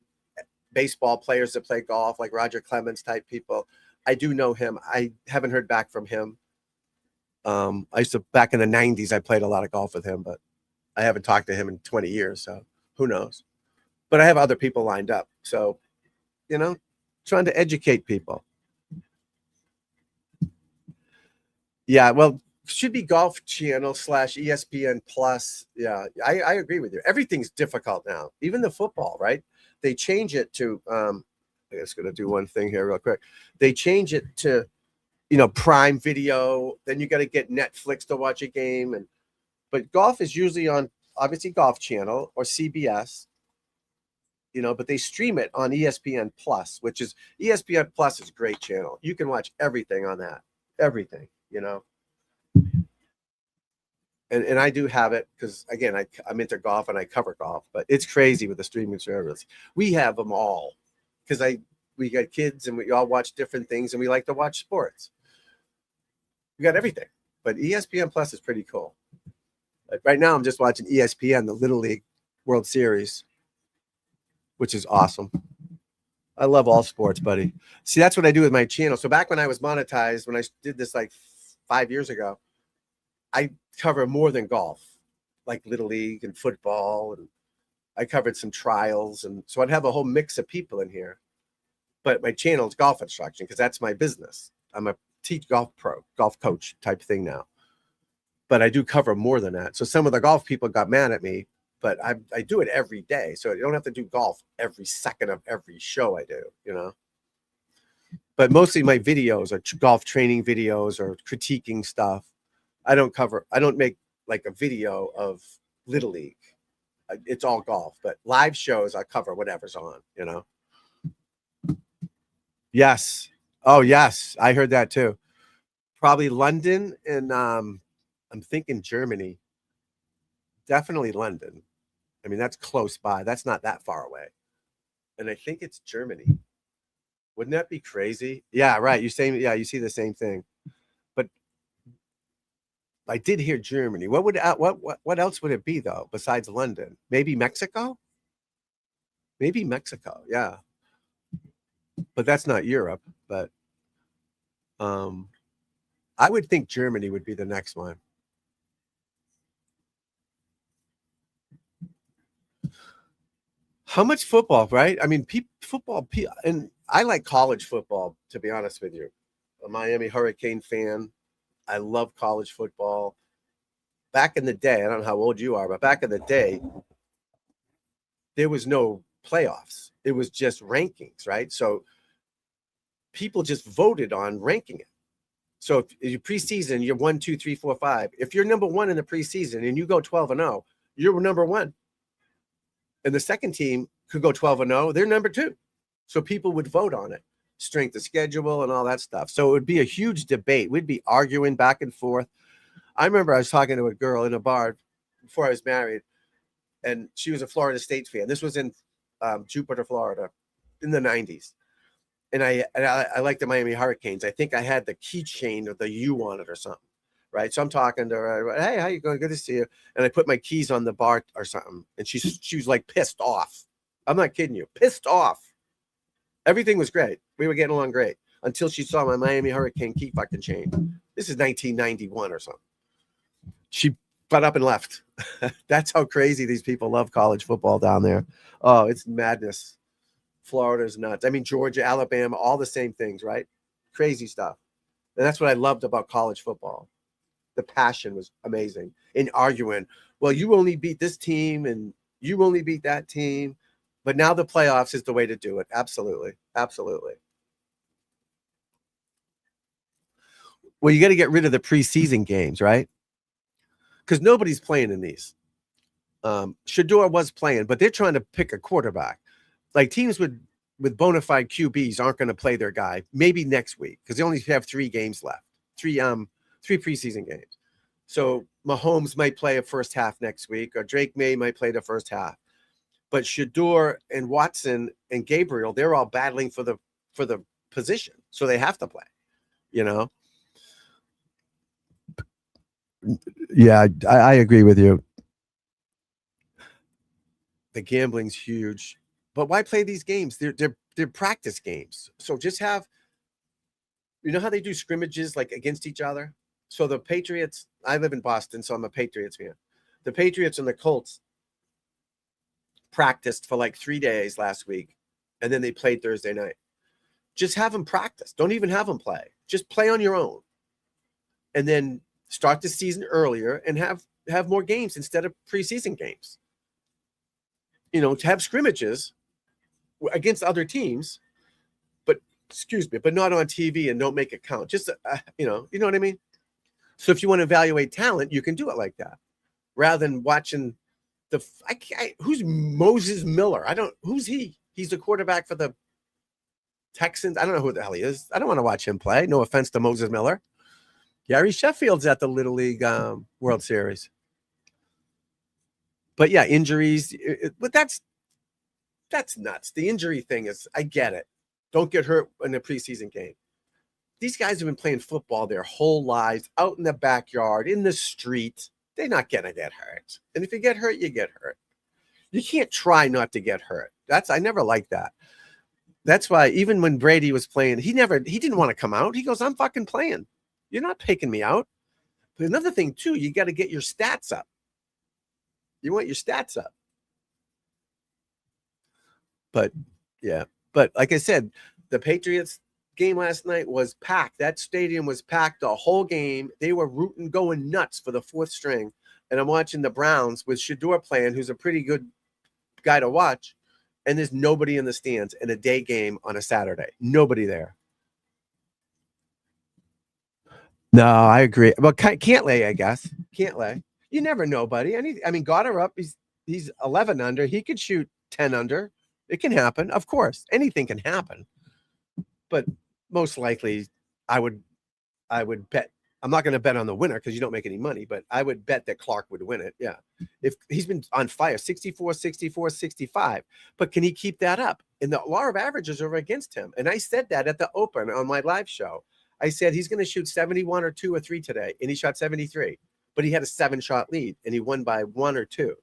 baseball players that play golf, like Roger Clemens type people. I do know him. I haven't heard back from him. I used to, back in the 90s, I played a lot of golf with him, but I haven't talked to him in 20 years, so who knows. But I have other people lined up. So, you know, trying to educate people. Yeah, well, should be Golf Channel / ESPN Plus. Yeah, I agree with you. Everything's difficult now, even the football, right? They change it to, I'm just going to do one thing here real quick. They change it to, you know, Prime Video. Then you got to get Netflix to watch a game. But golf is usually on, obviously, Golf Channel or CBS. You know, but they stream it on ESPN Plus, which is ESPN Plus is a great channel. You can watch everything on that, everything, you know. And I do have it because, again, I'm into golf and I cover golf, but it's crazy with the streaming service. We have them all because we got kids and we all watch different things and we like to watch sports. We got everything, but ESPN Plus is pretty cool. Like right now, I'm just watching ESPN, the Little League World Series, which is awesome. I love all sports, buddy. See, that's what I do with my channel. So back when I was monetized, when I did this like 5 years ago, I cover more than golf, like Little League and football. And I covered some trials. And so I'd have a whole mix of people in here. But my channel is golf instruction because that's my business. I'm a golf coach type thing now. But I do cover more than that. So some of the golf people got mad at me, but I do it every day. So you don't have to do golf every second of every show I do, you know. But mostly my videos are golf training videos or critiquing stuff. I don't make like a video of Little League. It's all golf, but live shows, I cover whatever's on, you know. Yes. Oh, yes. I heard that too. Probably London and I'm thinking Germany. Definitely London. I mean, that's close by. That's not that far away. And I think it's Germany. Wouldn't that be crazy? Yeah, right. You see the same thing. But I did hear Germany. What else would it be though besides London? Maybe Mexico? Maybe Mexico. Yeah. But that's not Europe, but I would think Germany would be the next one. How much football, right? I mean, football, and I like college football, to be honest with you. A Miami Hurricane fan. I love college football. Back in the day, I don't know how old you are, but back in the day, there was no playoffs. It was just rankings, right? So people just voted on ranking it. So if you preseason, you're 1, 2, 3, 4, 5. If you're number 1 in the preseason and you go 12-0, you're number 1. And the second team could go 12-0. They're number 2. So people would vote on it, strength of schedule and all that stuff. So it would be a huge debate. We'd be arguing back and forth. I remember I was talking to a girl in a bar before I was married, and she was a Florida State fan. This was in Jupiter, Florida in the 90s. and I like the Miami Hurricanes. I think I had the keychain of the U on it or something, right? So I'm talking to her. Hey, how you going? Good to see you. And I put my keys on the bar or something, and she was like pissed off. I'm not kidding you, pissed off. Everything was great. We were getting along great until she saw my Miami Hurricane key fucking chain. This is 1991 or something. She got up and left. That's how crazy these people love college football down there. Oh, it's madness. Florida's nuts. I mean, Georgia, Alabama, all the same things, right? Crazy stuff. And that's what I loved about college football. The passion was amazing. In arguing, well, you only beat this team and you only beat that team. But now the playoffs is the way to do it. Absolutely. Absolutely. Well, you got to get rid of the preseason games, right? Because nobody's playing in these. Shador was playing, but they're trying to pick a quarterback. Like teams with bona fide QBs aren't going to play their guy. Maybe next week because they only have 3 games left. Three preseason games. So Mahomes might play a first half next week, or Drake May might play the first half. But Shador and Watson and Gabriel, they're all battling for the position, so they have to play. You know. Yeah, I agree with you. The gambling's huge, but why play these games? They're practice games. So just have, you know how they do scrimmages like against each other. So the Patriots. I live in Boston, so I'm a Patriots fan. The Patriots and the Colts practiced for like 3 days last week, and then they played Thursday night. Just have them practice. Don't even have them play. Just play on your own, and then start the season earlier and have more games instead of preseason games. You know, to have scrimmages against other teams, but not on TV and don't make it count. Just you know what I mean. So if you want to evaluate talent, you can do it like that, rather than watching who's Moses Miller? Who's he? He's the quarterback for the Texans. I don't know who the hell he is. I don't want to watch him play. No offense to Moses Miller. Gary Sheffield's at the Little League World Series. But yeah, injuries. But that's nuts. The injury thing is, I get it. Don't get hurt in a preseason game. These guys have been playing football their whole lives, out in the backyard, in the street. They're not going to get hurt. And if you get hurt, you get hurt. You can't try not to get hurt. I never liked that. That's why even when Brady was playing, he didn't want to come out. He goes, I'm fucking playing. You're not picking me out. But another thing, too, you got to get your stats up. You want your stats up. But, yeah. But like I said, the Patriots game last night was packed. That stadium was packed the whole game. They were rooting, going nuts for the 4th string. And I'm watching the Browns with Shador playing, who's a pretty good guy to watch. And there's nobody in the stands in a day game on a Saturday. Nobody there. No, I agree. Well, Cantlay, I guess. Cantlay. You never know, buddy. I mean, got her up. He's 11 under. He could shoot 10 under. It can happen. Of course. Anything can happen. But most likely, I would bet. I'm not going to bet on the winner because you don't make any money, but I would bet that Clark would win it. Yeah. If he's been on fire, 64, 64, 65. But can he keep that up? And the law of averages are against him. And I said that at the Open on my live show. I said he's going to shoot 71 or 2 or 3 today, and he shot 73. But he had a 7-shot lead, and he won by 1 or 2.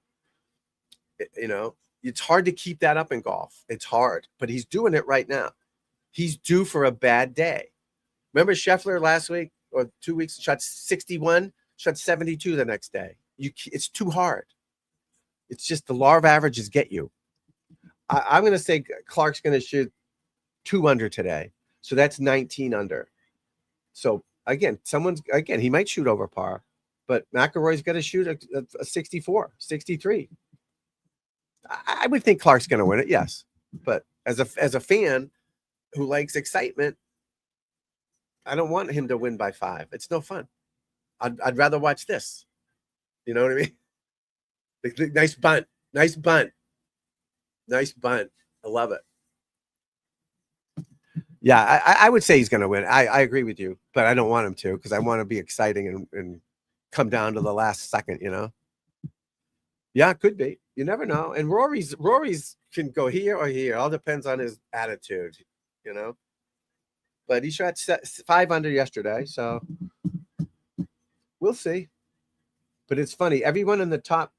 You know, it's hard to keep that up in golf. It's hard, but he's doing it right now. He's due for a bad day. Remember Scheffler last week or 2 weeks, shot 61, shot 72 the next day. It's too hard. It's just the law of averages get you. I'm going to say Clark's going to shoot 2 under today. So that's 19 under. So again, he might shoot over par, but McIlroy's got to shoot a 64, 63. I would think Clark's going to win it. Yes. But as a fan who likes excitement, I don't want him to win by 5. It's no fun. I'd rather watch this. You know what I mean? Nice bunt. Nice bunt. Nice bunt. I love it. Yeah, I would say he's going to win. I agree with you, but I don't want him to because I want to be exciting and come down to the last second, you know? Yeah, it could be. You never know. And Rory's can go here or here. It all depends on his attitude, you know? but he shot 5 under yesterday, so we'll see. But it's funny. Everyone in the top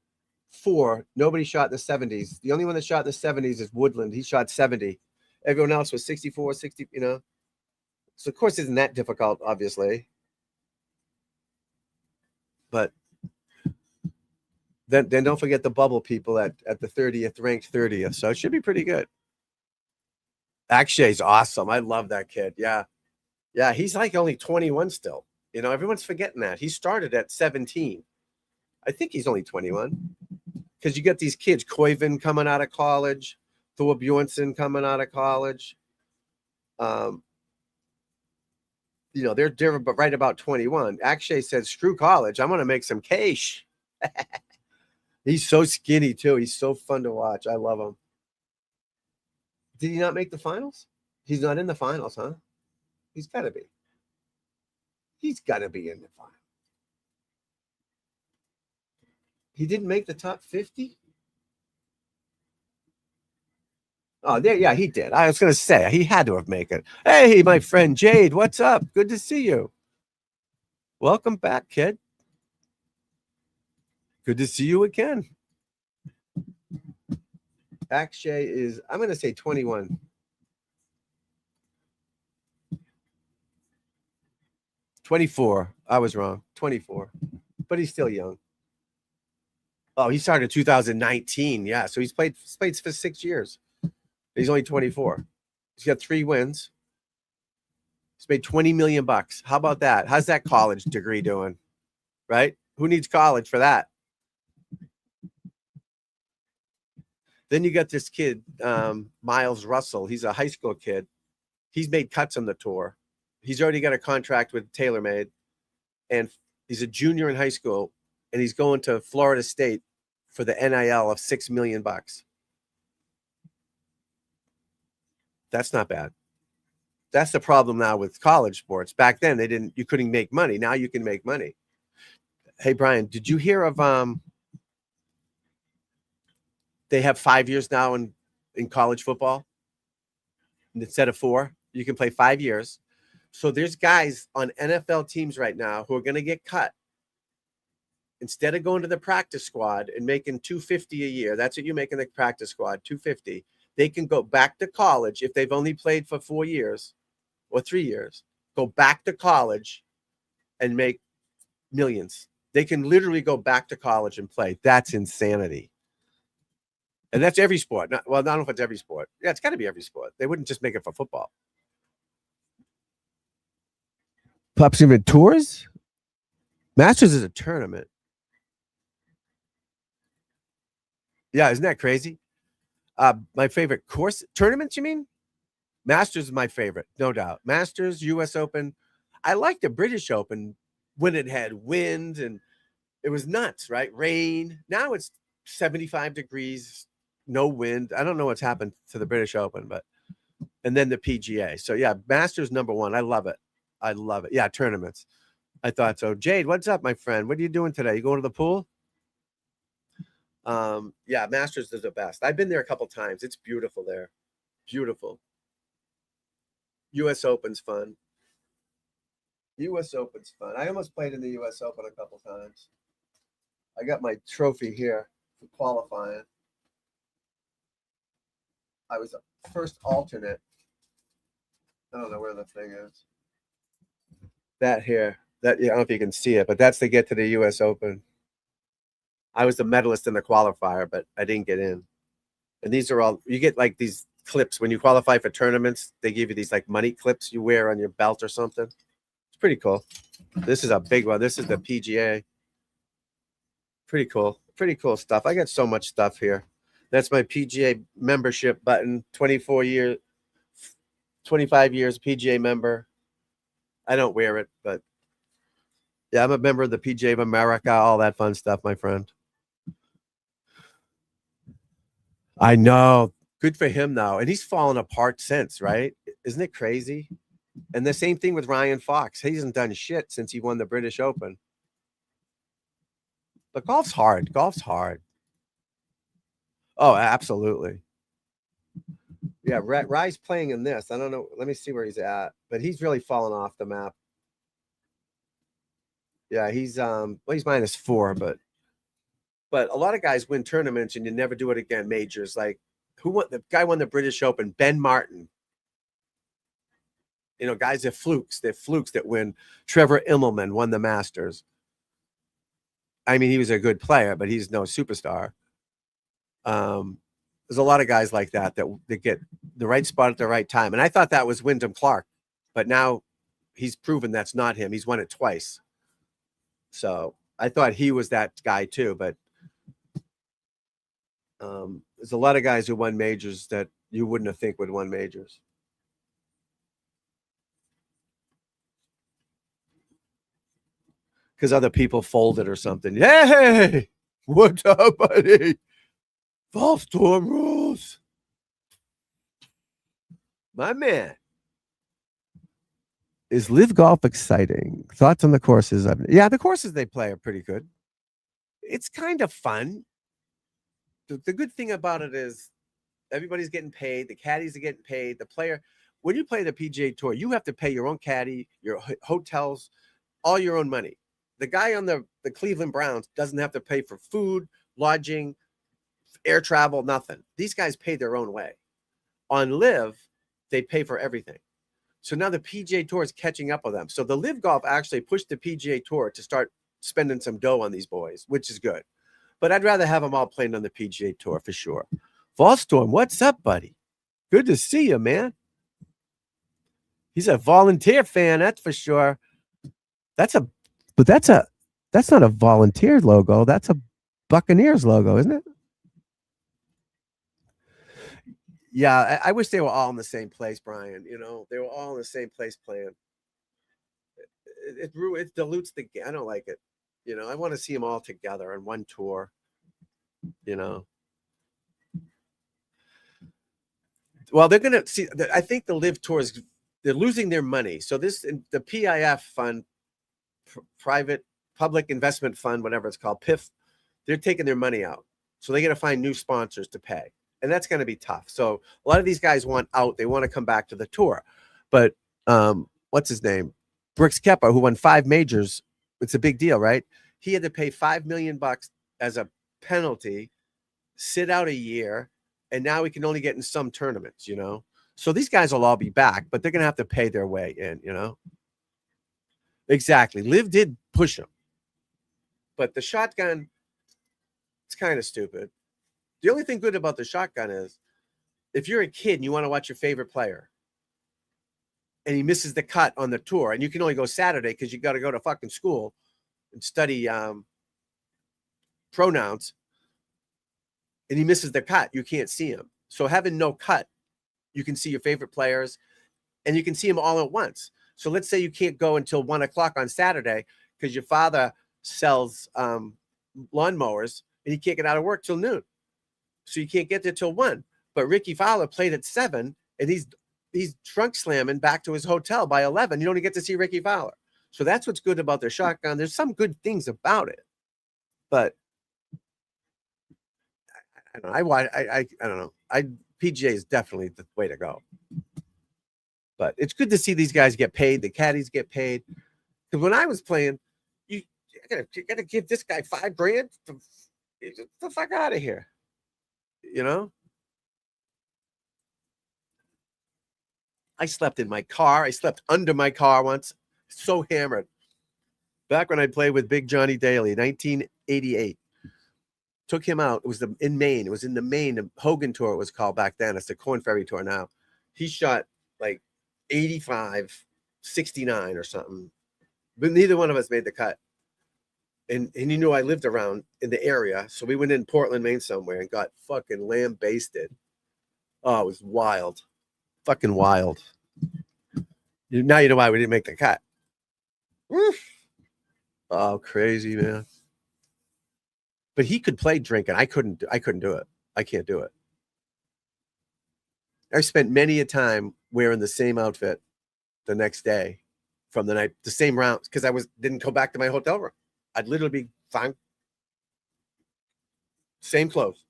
4, nobody shot in the 70s. The only one that shot in the 70s is Woodland. He shot 70. Everyone else was 64, 60, you know. So, of course, isn't that difficult, obviously. But then don't forget the bubble people at the 30th, ranked 30th. So it should be pretty good. Akshay's awesome. I love that kid. Yeah. Yeah, he's like only 21 still. You know, everyone's forgetting that. He started at 17. I think he's only 21. Because you get these kids, Koivind coming out of college, Thor Bjornsson coming out of college. You know, they're right about 21. Akshay said, screw college. I'm going to make some cash. He's so skinny, too. He's so fun to watch. I love him. Did he not make the finals? He's not in the finals, huh? He's got to be. He's got to be in the finals. He didn't make the top 50? Oh, there, yeah, he did. I was going to say, he had to have made it. Hey, my friend Jade, what's up? Good to see you. Welcome back, kid. Good to see you again. Akshay is, I'm going to say 21. $24. I was wrong. 24. But he's still young. Oh, he started in 2019. Yeah, so he's played for 6 years. He's only 24. He's got 3 wins. He's made $20 million. How about that? How's that college degree doing? Right? Who needs college for that? Then you got this kid, Miles Russell. He's a high school kid. He's made cuts on the tour. He's already got a contract with TaylorMade, and he's a junior in high school, and he's going to Florida State for the NIL of $6 million. That's not bad. That's the problem now with college sports. Back then, you couldn't make money. Now you can make money. Hey, Brian, did you hear of they have 5 years now in college football instead of 4? You can play 5 years. So there's guys on NFL teams right now who are going to get cut. Instead of going to the practice squad and making $250 a year, that's what you make in the practice squad, $250. They can go back to college if they've only played for 4 years or 3 years. Go back to college and make millions. They can literally go back to college and play. That's insanity. And that's every sport. Well, I don't know if it's every sport. Yeah, it's got to be every sport. They wouldn't just make it for football. Pops even tours? Masters is a tournament. Yeah, isn't that crazy? My favorite course tournaments, you mean? Masters is my favorite, no doubt. Masters, US Open. I like the British Open when it had wind and it was nuts, right? Rain. Now it's 75 degrees, no wind. I don't know what's happened to the British Open, and then the PGA. So yeah, Masters #1. I love it. I love it. Yeah, tournaments. I thought so. Jade, what's up, my friend? What are you doing today? You going to the pool? Yeah, Masters is the best. I've been there a couple times. It's beautiful there. Beautiful. US Open's fun. US Open's fun. I almost played in the US Open a couple times. I got my trophy here for qualifying. I was a first alternate. I don't know where the thing is. That here. That, yeah, I don't know if you can see it, but that's to get to the US Open. I was the medalist in the qualifier, but I didn't get in. And these are all, you get like these clips when you qualify for tournaments. They give you these like money clips you wear on your belt or something. It's pretty cool. This is a big one. This is the PGA. Pretty cool. Pretty cool stuff. I got so much stuff here. That's my PGA membership button. 25 years PGA member. I don't wear it, but yeah, I'm a member of the PGA of America, all that fun stuff, my friend. I know. Good for him, though. And he's fallen apart since, right? Isn't it crazy? And the same thing with Ryan Fox. He hasn't done shit since he won the British Open. But golf's hard. Golf's hard. Oh, absolutely. Yeah, Rye's playing in this. I don't know. Let me see where he's at. But but he's really fallen off the map. Yeah, he's -4, but a lot of guys win tournaments and you never do it again. Majors, like the guy won the British Open, Ben Martin. You know, guys are flukes. They're flukes that win. Trevor Immelman won the Masters. I mean, he was a good player, but he's no superstar. There's a lot of guys like that get the right spot at the right time. And I thought that was Wyndham Clark, but now he's proven that's not him. He's won it twice. So I thought he was that guy too, but there's a lot of guys who won majors that you wouldn't have think would won majors. Because other people folded or something. Hey, what's up, buddy? Fall storm rules. My man. Is Live Golf exciting? Thoughts on the courses? Yeah, the courses they play are pretty good. It's kind of fun. The good thing about it is everybody's getting paid. The caddies are getting paid. The player, when you play the PGA Tour, you have to pay your own caddy, your hotels, all your own money. The guy on the Cleveland Browns doesn't have to pay for food, lodging, air travel, nothing. These guys pay their own way. On Live, they pay for everything. So now the PGA Tour is catching up with them. So the Live Golf actually pushed the PGA Tour to start spending some dough on these boys, which is good. But I'd rather have them all playing on the PGA Tour for sure. Fallstorm, what's up, buddy? Good to see you, man. He's a volunteer fan, that's for sure. That's not a volunteer logo. That's a Buccaneers logo, isn't it? Yeah, I wish they were all in the same place, Brian. You know, they were all in the same place playing. It dilutes the game. I don't like it. You know, I want to see them all together on one tour. You know. Well, they're gonna see. I think the Live Tours, they're losing their money. So the PIF fund, private public investment fund, whatever it's called, PIF, they're taking their money out. So they're gonna find new sponsors to pay. And that's going to be tough. So a lot of these guys want out. They want to come back to the tour. But what's his name? Brooks Koepka, who won 5 majors. It's a big deal, right? He had to pay $5 million as a penalty, sit out a year, and now he can only get in some tournaments, you know? So these guys will all be back, but they're going to have to pay their way in, you know? Exactly. Liv did push him. But the shotgun, it's kind of stupid. The only thing good about the shotgun is if you're a kid and you want to watch your favorite player and he misses the cut on the tour and you can only go Saturday because you got to go to fucking school and study pronouns and he misses the cut, you can't see him. So having no cut, you can see your favorite players and you can see them all at once. So let's say you can't go until 1 o'clock on Saturday because your father sells lawnmowers and he can't get out of work till noon. So you can't get there till 1. But Ricky Fowler played at 7, and he's trunk slamming back to his hotel by 11. You don't even get to see Ricky Fowler. So that's what's good about their shotgun. There's some good things about it, but I don't know. PGA is definitely the way to go. But it's good to see these guys get paid. The caddies get paid. Because when I was playing, you gotta give this guy $5,000. Get the fuck out of here. You know, I slept in my car. I slept under my car once. So hammered. Back when I played with Big Johnny Daly, 1988. Took him out. It was in Maine. It was in the Maine Hogan Tour. It was called back then. It's the Corn Ferry Tour now. He shot like 85, 69 or something. But neither one of us made the cut. And he knew I lived around in the area. So we went in Portland, Maine somewhere and got fucking lambasted. Oh, it was wild. Fucking wild. Now you know why we didn't make the cut. Woof. Oh, crazy, man. But he could play drinking. I couldn't do it. I can't do it. I spent many a time wearing the same outfit the next day from the night, the same rounds, because didn't go back to my hotel room. I'd literally be fine. Same clothes.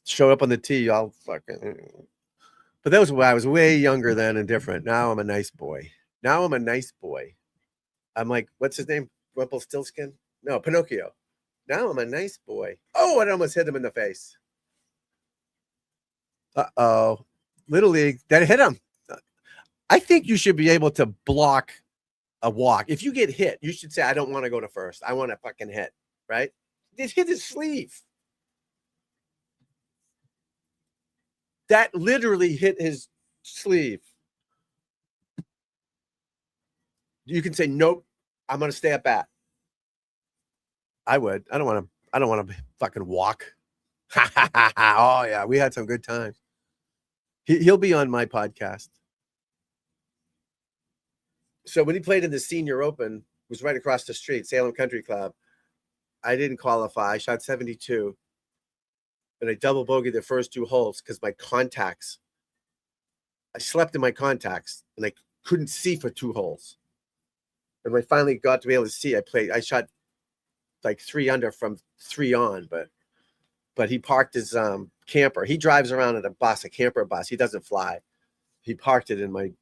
Show up on the tee, all fucking. But that was when I was way younger then and different. Now I'm a nice boy. I'm like, what's his name? Rumpelstiltskin? No, Pinocchio. Now I'm a nice boy. Oh, I almost hit him in the face. Uh-oh. Little League. That hit him. I think you should be able to block a walk. If you get hit, you should say, I don't want to go to first. I want to fucking hit, right? It hit his sleeve. That literally hit his sleeve. You can say, nope, I'm going to stay at bat. I would. I don't want to fucking walk. Oh, yeah. We had some good times. He'll be on my podcast. So when he played in the Senior Open, it was right across the street, Salem Country Club. I didn't qualify. I shot 72. And I double bogeyed the first 2 holes because my contacts, I slept in my contacts and I couldn't see for 2 holes. And when I finally got to be able to see, I shot like 3 under from 3 on, but he parked his camper. He drives around in a camper bus. He doesn't fly. He parked it in my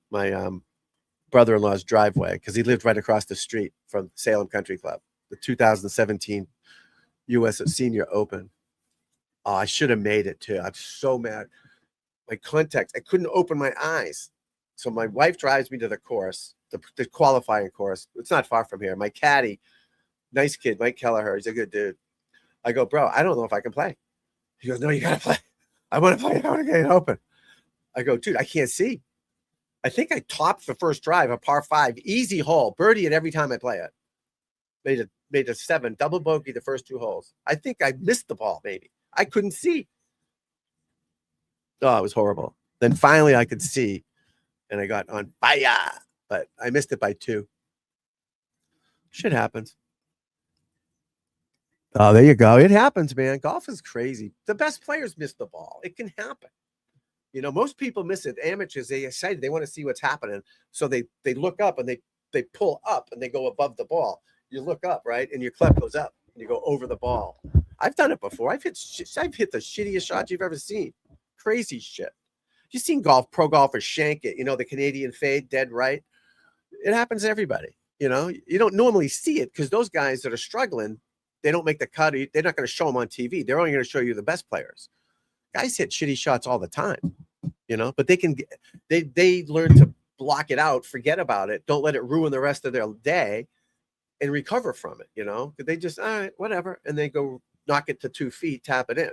brother-in-law's driveway because he lived right across the street from Salem Country Club, the 2017 U.S. Senior Open. Oh, I should have made it too. I'm so mad. My contacts, I couldn't open my eyes. So my wife drives me to the course, the qualifying course. It's not far from here. My caddy, nice kid, Mike Kelleher, he's a good dude. I go, bro, I don't know if I can play. He goes, no, you got to play. I want to play. I want to get it open. I go, dude, I can't see. I think I topped the first drive, a par 5, easy hole, birdie it every time I play it. Made a 7, double bogey the first 2 holes. I think I missed the ball, maybe. I couldn't see. Oh, it was horrible. Then finally I could see, and I got on fire, but I missed it by 2. Shit happens. Oh, there you go. It happens, man. Golf is crazy. The best players miss the ball. It can happen. You know, most people miss it. Amateurs, they excited. They want to see what's happening. So they look up and they pull up and they go above the ball. You look up, right? And your club goes up and you go over the ball. I've done it before. I've hit the shittiest shots you've ever seen. Crazy shit. You've seen pro golfers shank it, you know, the Canadian fade, dead right. It happens to everybody. You know, you don't normally see it because those guys that are struggling, they don't make the cut. They're not going to show them on TV. They're only going to show you the best players. Guys hit shitty shots all the time, you know, but they learn to block it out, forget about it. Don't let it ruin the rest of their day and recover from it, you know, because they just, all right, whatever. And they go knock it to 2 feet, tap it in,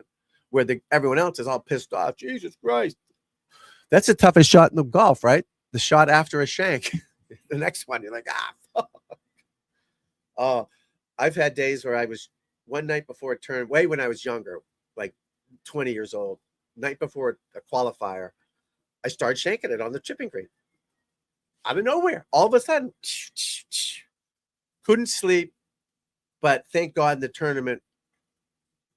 where everyone else is all pissed off. Jesus Christ. That's the toughest shot in the golf, right? The shot after a shank. The next one, you're like, fuck. Oh, I've had days where I was one night before a turn, way when I was younger, like 20 years old, night before a qualifier, I started shanking it on the chipping green. Out of nowhere, all of a sudden, couldn't sleep. But thank God in the tournament,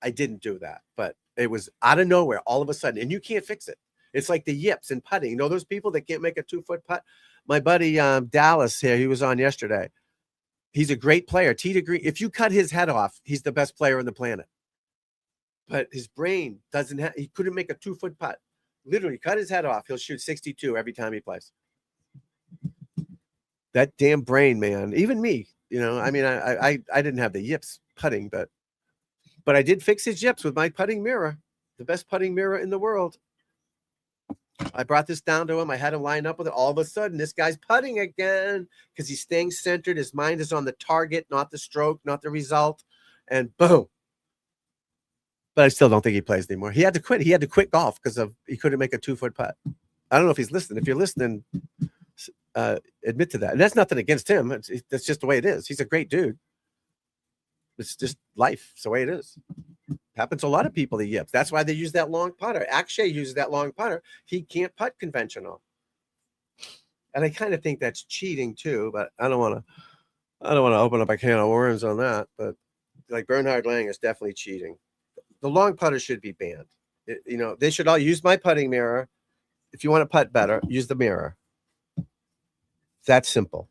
I didn't do that. But it was out of nowhere, all of a sudden, and you can't fix it. It's like the yips in putting. You know those people that can't make a 2-foot putt? My buddy Dallas here, he was on yesterday. He's a great player. Tee to green. If you cut his head off, he's the best player on the planet. But his brain doesn't have, he couldn't make a 2-foot putt. Literally cut his head off. He'll shoot 62 every time he plays. That damn brain, man. Even me, you know, I mean, I didn't have the yips putting, but I did fix his yips with my putting mirror, the best putting mirror in the world. I brought this down to him. I had him line up with it. All of a sudden, this guy's putting again because he's staying centered. His mind is on the target, not the stroke, not the result. And boom. But I still don't think he plays anymore. He had to quit. He had to quit golf because he couldn't make a 2-foot putt. I don't know if he's listening. If you're listening, admit to that. And that's nothing against him. That's just the way it is. He's a great dude. It's just life. It's the way it is. Happens to a lot of people, the yips. That's why they use that long putter. Akshay uses that long putter. He can't putt conventional. And I kind of think that's cheating too, but I don't want to open up a can of worms on that. But like Bernhard Lang is definitely cheating. The long putter should be banned. You know, they should all use my putting mirror. If you want to putt better, use the mirror. That's simple.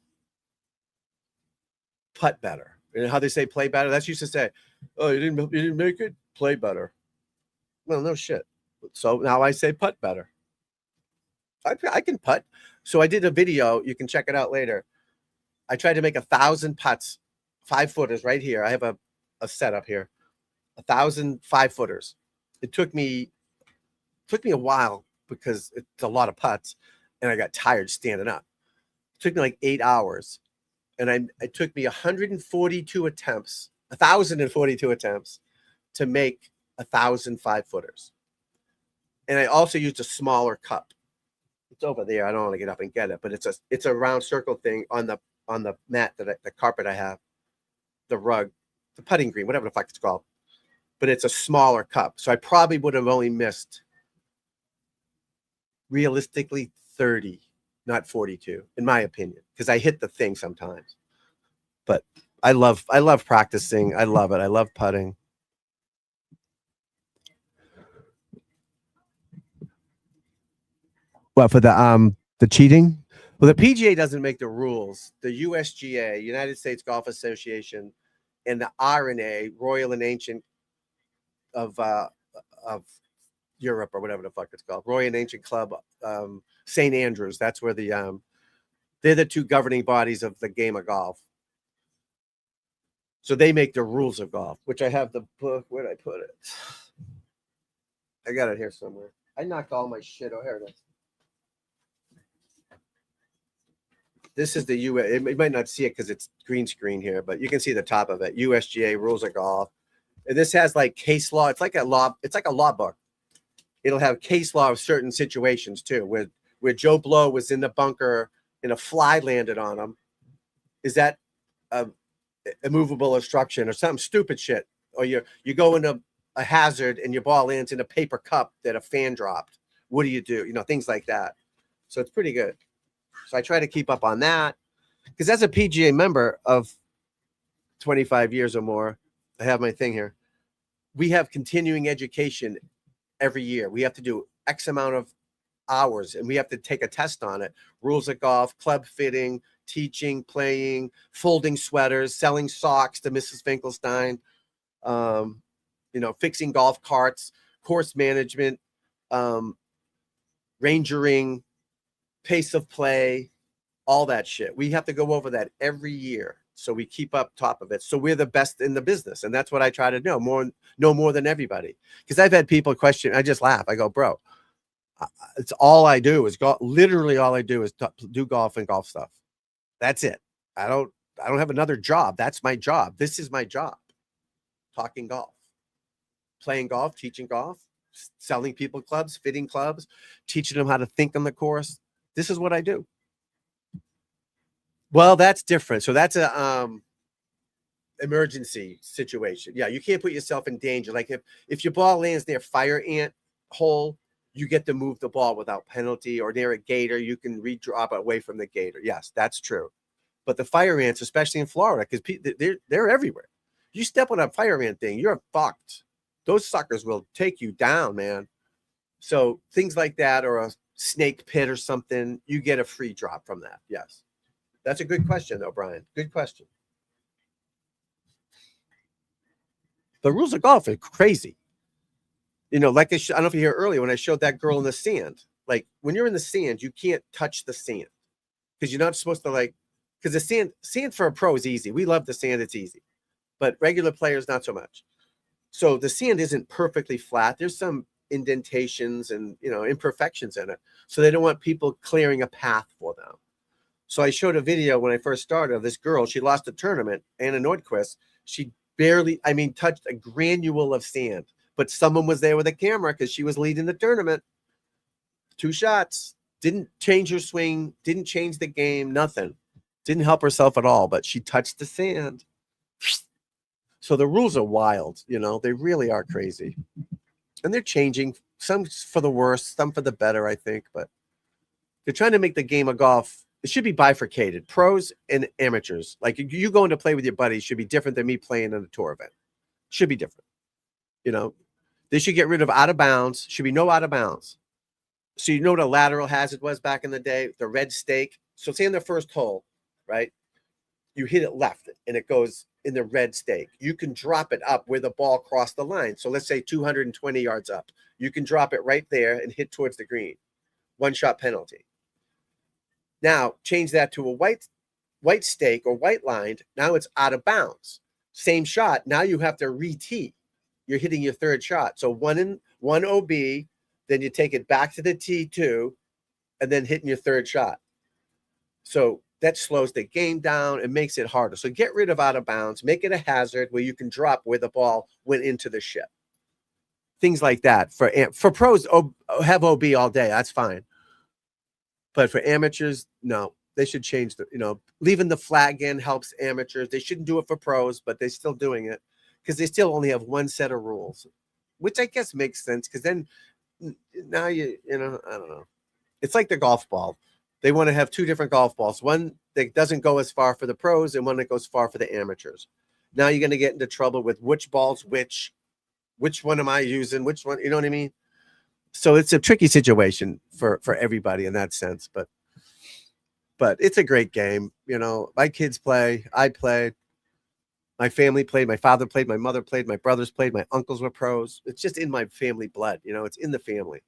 Putt better. And how they say play better, that's used to say, oh, you didn't make it? Play better. Well, no shit. So now I say putt better. I can putt. So I did a video. You can check it out later. I tried to make 1,000 putts, 5-footers right here. I have a setup here, 1,000 5-footers. It took me a while because it's a lot of putts, and I got tired standing up. It took me like 8 hours, and it took me 142 attempts, 1,042 attempts to make 1,000 5-footers. And I also used a smaller cup. It's over there. I don't want to get up and get it, but it's a round circle thing on the mat the carpet I have, the rug, the putting green, whatever the fuck it's called. But it's a smaller cup. So I probably would have only missed realistically 30, not 42, in my opinion, because I hit the thing sometimes. But I love practicing. I love it. I love putting. What, for the cheating? Well, the PGA doesn't make the rules. The USGA, United States Golf Association, and the RNA, Royal and Ancient of Europe, or whatever the fuck it's called, Royal and Ancient Club, St. Andrews. That's where they're the two governing bodies of the game of golf. So they make the rules of golf, which I have the book. Where did I put it? I got it here somewhere. I knocked all my shit. Oh, here it is. This is the U.S. You might not see it because it's green screen here, but you can see the top of it. USGA rules of golf. And this has like case law. It's like a law book. It'll have case law of certain situations too, where Joe Blow was in the bunker and a fly landed on him. Is that a immovable obstruction or something stupid shit? Or you go into a hazard and your ball lands in a paper cup that a fan dropped. What do? You know, things like that. So it's pretty good. So I try to keep up on that because as a PGA member of 25 years or more, I have my thing here. We have continuing education every year. We have to do X amount of hours and we have to take a test on it. Rules of golf, club fitting, teaching, playing, folding sweaters, selling socks to Mrs. Finkelstein, fixing golf carts, course management, rangering, pace of play, all that shit. We have to go over that every year. So we keep up top of it. So we're the best in the business. And that's what I try to know more than everybody. Because I've had people question, I just laugh. I go, bro, it's all I do is golf. Literally all I do is do golf and golf stuff. That's it. I don't have another job. That's my job. This is my job. Talking golf, playing golf, teaching golf, selling people clubs, fitting clubs, teaching them how to think on the course. This is what I do. Well, that's different. So that's a emergency situation. Yeah, you can't put yourself in danger. Like if your ball lands near fire ant hole, you get to move the ball without penalty, or near a gator, you can redrop away from the gator. Yes, that's true. But the fire ants, especially in Florida, because they're everywhere. You step on a fire ant thing, you're fucked. Those suckers will take you down, man. So things like that, or a snake pit or something, you get a free drop from that. Yes. That's a good question, though, Brian. Good question. The rules of golf are crazy. You know, like I don't know if you hear earlier when I showed that girl in the sand. Like when you're in the sand, you can't touch the sand because you're not supposed to because the sand for a pro is easy. We love the sand. It's easy. But regular players, not so much. So the sand isn't perfectly flat. There's some indentations and, imperfections in it. So they don't want people clearing a path for them. So I showed a video when I first started of this girl. She lost a tournament, Anna Nordquist. She barely, touched a granule of sand, but someone was there with a camera because she was leading the tournament. 2 shots, didn't change her swing, didn't change the game, nothing. Didn't help herself at all, but she touched the sand. So the rules are wild, they really are crazy. And they're changing, some for the worse, some for the better, I think, but they're trying to make the game of golf. It should be bifurcated, pros and amateurs. Like you going to play with your buddies should be different than me playing in a tour event. Should be different. They should get rid of out of bounds. Should be no out of bounds. So you know what a lateral hazard was back in the day? The red stake. So say in the first hole, right? You hit it left and it goes in the red stake. You can drop it up where the ball crossed the line. So let's say 220 yards up. You can drop it right there and hit towards the green. 1-shot penalty. Now change that to a white stake or white lined. Now it's out of bounds. Same shot. Now you have to re-tee. You're hitting your third shot. So one OB, then you take it back to the T2, and then hitting your third shot. So that slows the game down and makes it harder. So get rid of out of bounds, make it a hazard where you can drop where the ball went into the ship. Things like that. For pros, have OB all day. That's fine. But for amateurs, no. They should change leaving the flag in helps amateurs. They shouldn't do it for pros, but they're still doing it because they still only have one set of rules, which I guess makes sense because then now I don't know. It's like the golf ball. They want to have 2 different golf balls, one that doesn't go as far for the pros and one that goes far for the amateurs. Now you're going to get into trouble with which ball's which one am I using, which one, you know what I mean? So it's a tricky situation for everybody in that sense, but it's a great game. My kids play, I played, my family played, my father played, my mother played, my brothers played, my uncles were pros. It's just in my family blood, it's in the family.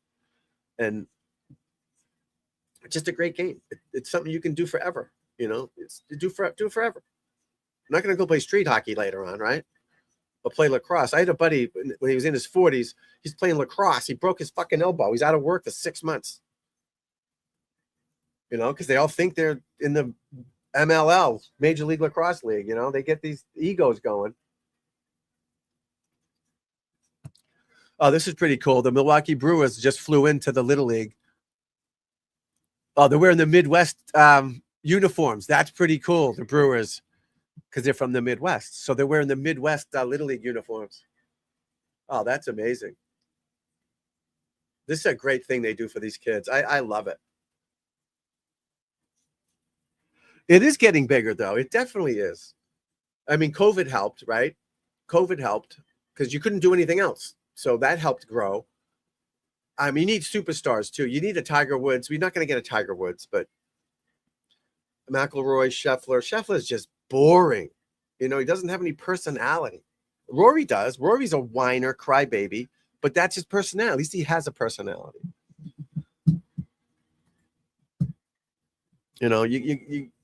And it's just a great game. It's something you can do forever, it's do forever. I'm not going to go play street hockey later on, right? Or play lacrosse. I had a buddy when he was in his 40s, he's playing lacrosse. He broke his fucking elbow. He's out of work for 6 months. Because they all think they're in the MLL, Major League Lacrosse League. They get these egos going. Oh, this is pretty cool. The Milwaukee Brewers just flew into the Little League. Oh, they're wearing the Midwest uniforms. That's pretty cool, the Brewers, because they're from the Midwest. So they're wearing the Midwest Little League uniforms. Oh, that's amazing. This is a great thing they do for these kids. I love it. It is getting bigger, though. It definitely is. I mean, COVID helped, right? COVID helped because you couldn't do anything else. So that helped grow. I mean, you need superstars, too. You need a Tiger Woods. We're not going to get a Tiger Woods, but McIlroy, Scheffler. Scheffler is just boring. He doesn't have any personality. Rory does. Rory's a whiner, crybaby, but that's his personality. At least he has a personality.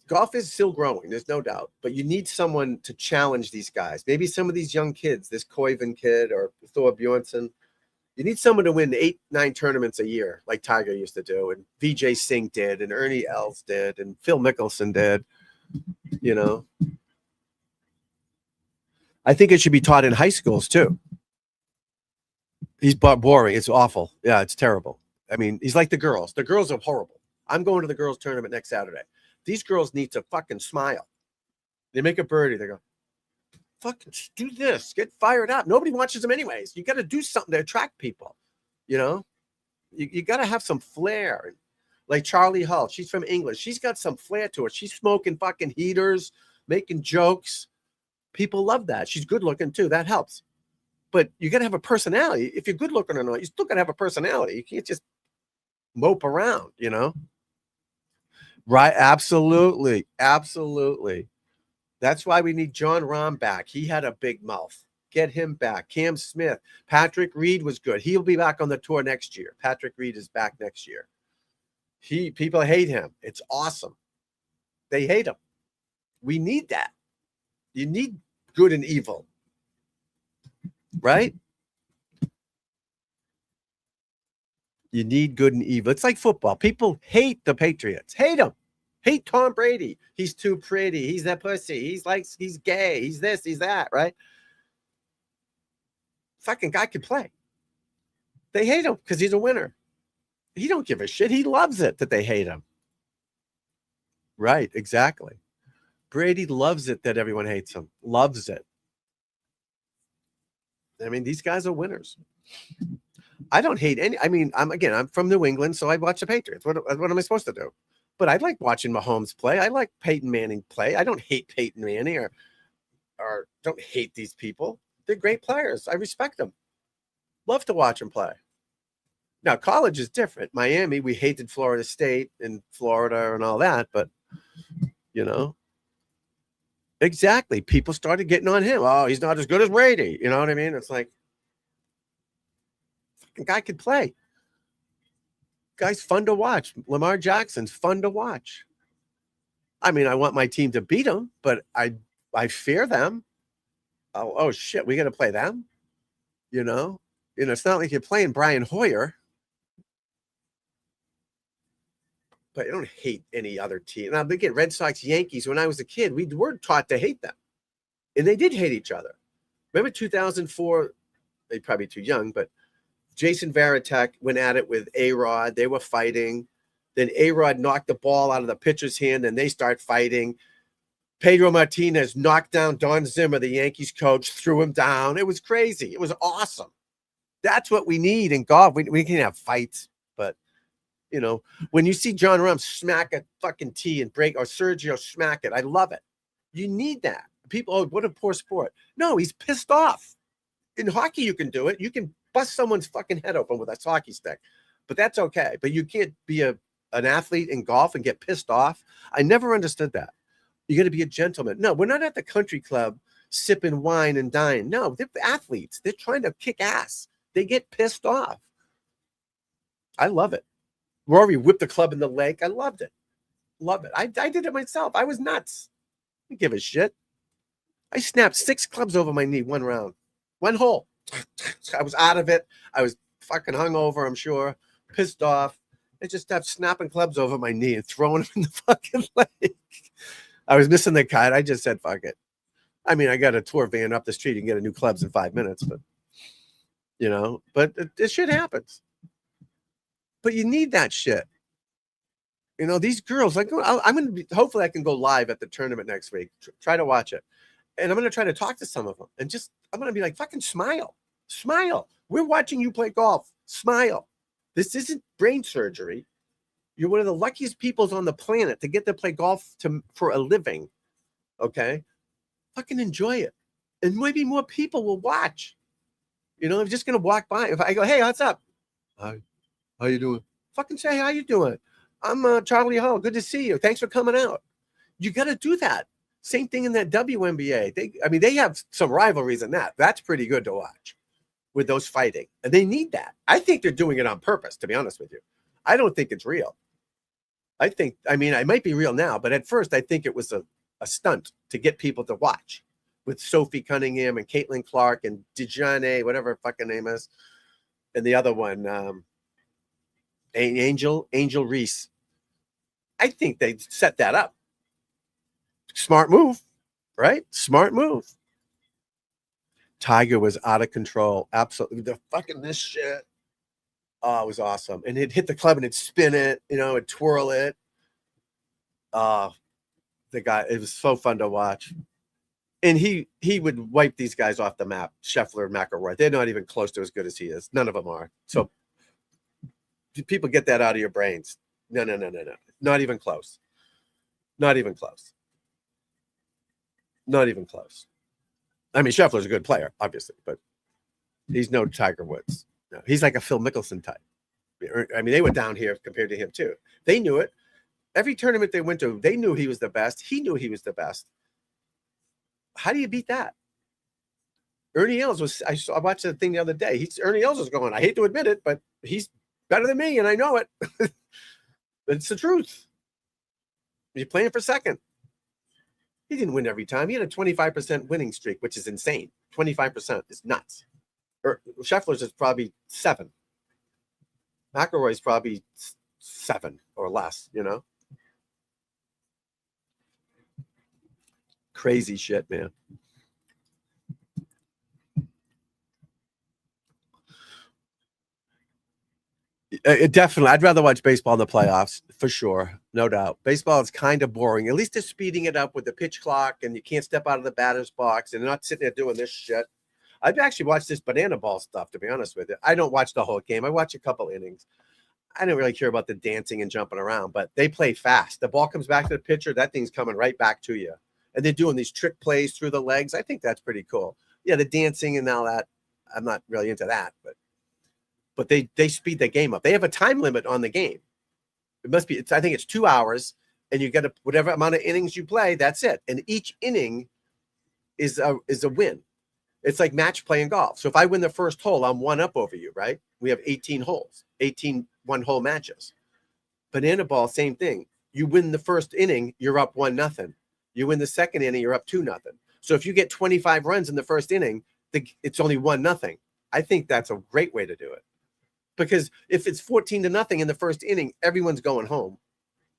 Golf is still growing. There's no doubt, but you need someone to challenge these guys. Maybe some of these young kids, this Koiven kid or Thor Bjornsson. You need someone to win 8-9 tournaments a year, like Tiger used to do, and Vijay Singh did, and Ernie Els did, and Phil Mickelson did. I think it should be taught in high schools too. He's boring. It's awful. Yeah, it's terrible. I mean, he's like the girls. The girls are horrible. I'm going to the girls' tournament next Saturday. These girls need to fucking smile. They make a birdie. They go, fucking do this. Get fired up. Nobody watches them anyways. You got to do something to attract people. You got to have some flair. Like Charlie Hull. She's from England. She's got some flair to her. She's smoking fucking heaters, making jokes. People love that. She's good looking too. That helps. But you got to have a personality. If you're good looking or not, you still got to have a personality. You can't just mope around, Right. Absolutely. Absolutely. That's why we need John Rahm back. He had a big mouth. Get him back. Cam Smith. Patrick Reed was good. He'll be back on the tour next year. Patrick Reed is back next year. People hate him. It's awesome. They hate him. We need that. You need good and evil. Right? You need good and evil. It's like football. People hate the Patriots. Hate them. Hate Tom Brady. He's too pretty. He's that pussy. He's gay. He's this, he's that, right? Fucking guy can play. They hate him because he's a winner. He don't give a shit. He loves it that they hate him. Right, exactly. Brady loves it that everyone hates him. Loves it. I mean, these guys are winners. I don't hate any. I mean, I'm from New England, so I watch the Patriots. What am I supposed to do? But I like watching Mahomes play. I like Peyton Manning play. I don't hate Peyton Manning or don't hate these people. They're great players. I respect them. Love to watch them play. Now, college is different. Miami, we hated Florida State and Florida and all that, but exactly. People started getting on him. Oh, he's not as good as Brady. You know what I mean? It's like, fucking guy could play. Guy's fun to watch. Lamar Jackson's fun to watch. I mean, I want my team to beat them, but I fear them. Oh shit, we got to play them. It's not like you're playing Brian Hoyer. But I don't hate any other team. Now, again, Red Sox, Yankees, when I was a kid, we were taught to hate them. And they did hate each other. Remember 2004? They're probably too young, but Jason Varitek went at it with A-Rod. They were fighting. Then A-Rod knocked the ball out of the pitcher's hand, and they start fighting. Pedro Martinez knocked down Don Zimmer, the Yankees coach, threw him down. It was crazy. It was awesome. That's what we need in golf. We can have fights, but when you see John Rahm smack a fucking tee and break, or Sergio smack it, I love it. You need that. People, what a poor sport. No, he's pissed off. In hockey, you can do it. You can bust someone's fucking head open with a hockey stick, but that's okay. But you can't be an athlete in golf and get pissed off. I never understood that. You got to be a gentleman. No, we're not at the country club sipping wine and dying. No, they're athletes. They're trying to kick ass. They get pissed off. I love it. Rory whipped the club in the leg. I loved it. Love it. I did it myself. I was nuts. I didn't give a shit. I snapped 6 clubs over my knee one round. One hole. I was out of it. I was fucking hungover, I'm sure. Pissed off. I just stopped snapping clubs over my knee and throwing them in the fucking leg. I was missing the cut. I just said, fuck it. I mean, I got a tour van up the street and get a new clubs in 5 minutes, but this shit happens. But you need that shit. These girls, I'm going to be, hopefully I can go live at the tournament next week. Try to watch it. And I'm going to try to talk to some of them and I'm going to be like, fucking smile. Smile. We're watching you play golf. Smile. This isn't brain surgery. You're one of the luckiest peoples on the planet to get to play golf for a living. Okay? Fucking enjoy it. And maybe more people will watch. I'm just going to walk by. If I go, hey, what's up? Hi. How you doing? Fucking say, how you doing? I'm Charlie Hall. Good to see you. Thanks for coming out. You got to do that. Same thing in that WNBA. They have some rivalries in that. That's pretty good to watch with those fighting. And they need that. I think they're doing it on purpose, to be honest with you. I don't think it's real. It might be real now, but at first I think it was a stunt to get people to watch with Sophie Cunningham and Caitlin Clark and Dejane, whatever her fucking name is. And the other one, Angel Reese. I think they set that up. Smart move, right? Smart move. Tiger was out of control. Absolutely. The fucking this shit. Oh, it was awesome. And it'd hit the club and it'd spin it, it'd twirl it. The guy, it was so fun to watch. And he would wipe these guys off the map. Scheffler and McIlroy. They're not even close to as good as he is. None of them are. So people get that out of your brains. No. Not even close. Not even close. Not even close. I mean, Scheffler's a good player, obviously, but he's no Tiger Woods. No, he's like a Phil Mickelson type. I mean, they were down here compared to him too. They knew it. Every tournament they went to, they knew he was the best. He knew he was the best. How do you beat that? Ernie Els was, I watched the thing the other day. Ernie Els was going, I hate to admit it, but he's better than me, and I know it. But it's the truth. You're playing for second. He didn't win every time. He had a 25% winning streak, which is insane. 25% is nuts. Scheffler's is probably 7. McIlroy's probably 7 or less, Crazy shit, man. Definitely. I'd rather watch baseball in the playoffs, for sure. No doubt. Baseball is kind of boring. At least they're speeding it up with the pitch clock, and you can't step out of the batter's box, and they're not sitting there doing this shit. I've actually watched this banana ball stuff, to be honest with you. I don't watch the whole game. I watch a couple innings. I don't really care about the dancing and jumping around, but they play fast. The ball comes back to the pitcher. That thing's coming right back to you. And they're doing these trick plays through the legs. I think that's pretty cool. Yeah, the dancing and all that, I'm not really into that, but they speed the game up. They have a time limit on the game. It must be, I think it's 2 hours, and you get whatever amount of innings you play, that's it. And each inning is a win. It's like match play in golf. So if I win the first hole, I'm 1 up over you, right? We have 18 holes, 18 1-hole matches. Banana ball, same thing. You win the first inning, you're up 1-0. You win the second inning, you're up 2-0. So if you get 25 runs in the first inning, it's only 1-0. I think that's a great way to do it. Because if it's 14-0 in the first inning, everyone's going home.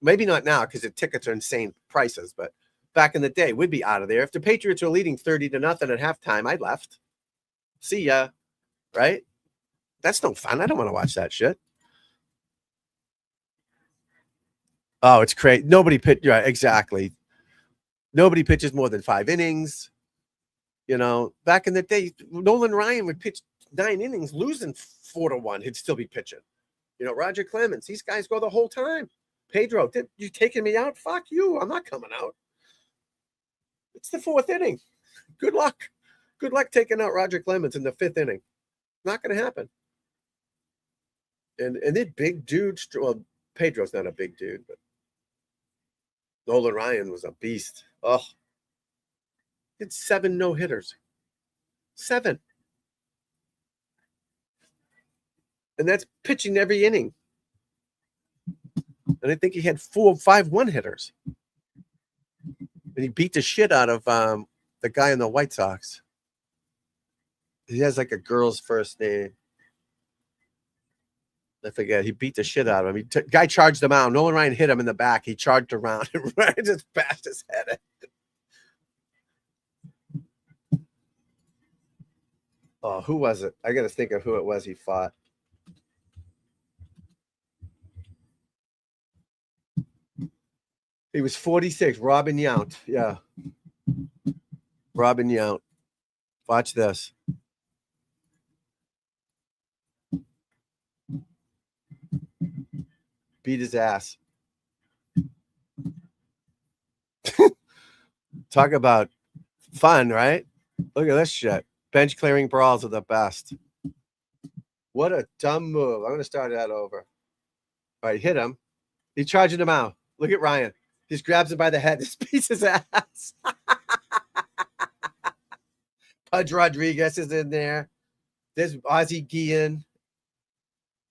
Maybe not now because the tickets are insane prices, but back in the day, we'd be out of there. If the Patriots are leading 30-0 at halftime, I left. See ya. Right? That's no fun. I don't want to watch that shit. Oh, it's crazy. Nobody pitched. Right, exactly. Nobody pitches more than 5 innings. You know, back in the day, Nolan Ryan would pitch 9 innings, losing 4-1. He'd still be pitching. You know, Roger Clemens, these guys go the whole time. Pedro, you taking me out? Fuck you. I'm not coming out. It's the 4th inning. Good luck. Good luck taking out Roger Clemens in the 5th inning. Not going to happen. And that big dude, well, Pedro's not a big dude, but Nolan Ryan was a beast. Oh, it's 7 no-hitters. 7. And that's pitching every inning. And I think he had 4 or 5 one-hitters. And he beat the shit out of the guy in the White Sox. He has like a girl's first name. I forget. He beat the shit out of him. Guy charged him out. Nolan Ryan hit him in the back. He charged around and Ryan just bashed his head in. Oh, who was it? I got to think of who it was he fought. He was 46. Robin Yount. Yeah. Robin Yount. Watch this. Beat his ass. Talk about fun, right? Look at this shit. Bench clearing brawls are the best. What a dumb move. I'm going to start that over. All right, hit him. He's charging him out. Look at Ryan. He just grabs him by the head. Just beats his ass. Pudge Rodriguez is in there. There's Ozzie Guillen.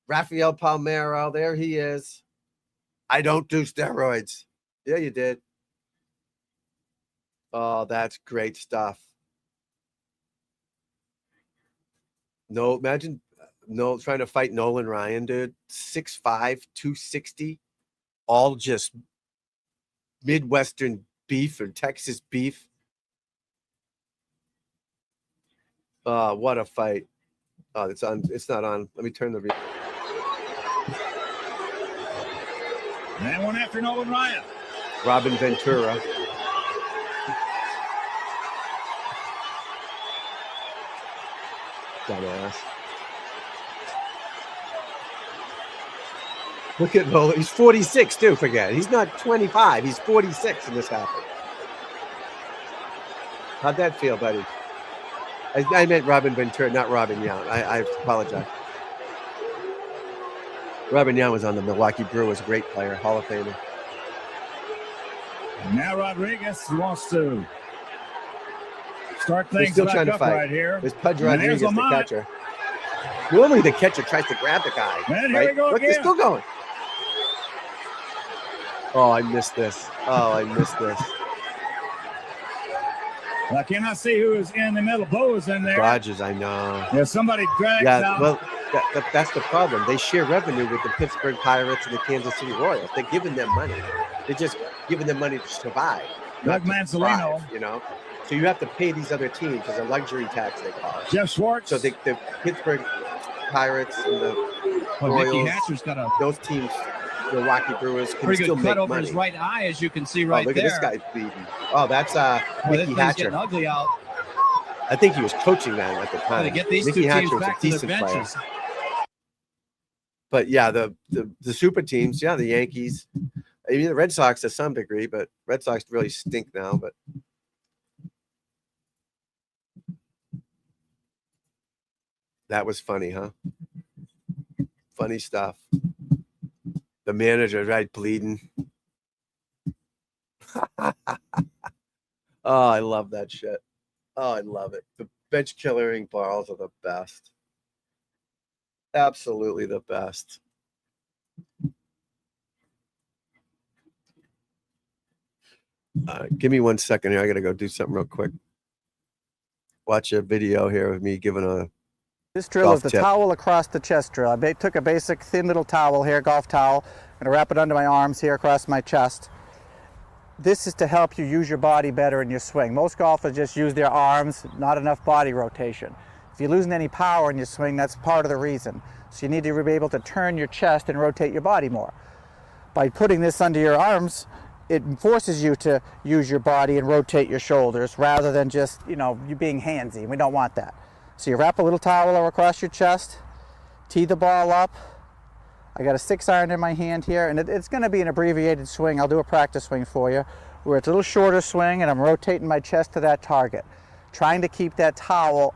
Rafael Palmeiro. There he is. I don't do steroids. Yeah, you did. Oh, that's great stuff. No, imagine trying to fight Nolan Ryan, dude. 6'5", 260. All just Midwestern beef or Texas beef. Oh, what a fight. Oh, it's on. It's not on. Let me turn the. And one after Nolan Ryan. Robin Ventura. Dumbass. Look at Nolan. He's 46 too. Forget. He's not 25. He's 46 and this happened. How'd that feel, buddy? I meant Robin Ventura, not Robin Yount. I apologize. Robin Yount was on the Milwaukee Brewers, great player, Hall of Famer. Now Rodriguez wants to start They're things still back trying to up fight. right here. There's Pudge And Rodriguez, there's the Lamont. catcher. Normally the catcher tries to grab the guy. And right? here we go Look, again. they're still going. Oh, I missed this. Oh, I missed this. I cannot see who is in the middle. Bo is in there. Dodgers, I know. Yeah, somebody drags out. Well, that's the problem. They share revenue with the Pittsburgh Pirates and the Kansas City Royals. They're giving them money. They're just giving them money to survive. Doug not to Manzolino. thrive, you know? So you have to pay these other teams as a luxury tax, they call it. Jeff Schwartz. So the Pittsburgh Pirates and the Well, Mickey Royals, Hatcher's got a those teams, Milwaukee Brewers, can pretty still good make cut over money. his right eye, as you can see Oh, right look there. at this guy's bleeding. Oh, that's Well, this Mickey thing's Hatcher. getting ugly out. I think he was coaching that at the Well, time. to get these Mickey two Hatcher teams was a back to their decent player. benches. But yeah, the super teams, yeah, the Yankees, I mean the Red Sox to some degree, but Red Sox really stink now. But that was funny, huh? Funny stuff. The manager, right, bleeding. Oh, I love that shit. Oh, I love it. The bench killering balls are the best. Absolutely the best. Give me 1 second here. I got to go do something real quick. Watch a video here of me giving a This drill golf is the tip. towel across the chest drill. I took a basic thin little towel here, golf towel. I'm gonna wrap it under my arms here across my chest. This is to help you use your body better in your swing. Most golfers just use their arms, not enough body rotation. If you're losing any power in your swing, that's part of the reason. So you need to be able to turn your chest and rotate your body more. By putting this under your arms, it forces you to use your body and rotate your shoulders rather than just, you being handsy. We don't want that. So you wrap a little towel across your chest, tee the ball up. I got a 6-iron in my hand here, and it's going to be an abbreviated swing. I'll do a practice swing for you, where it's a little shorter swing, and I'm rotating my chest to that target, trying to keep that towel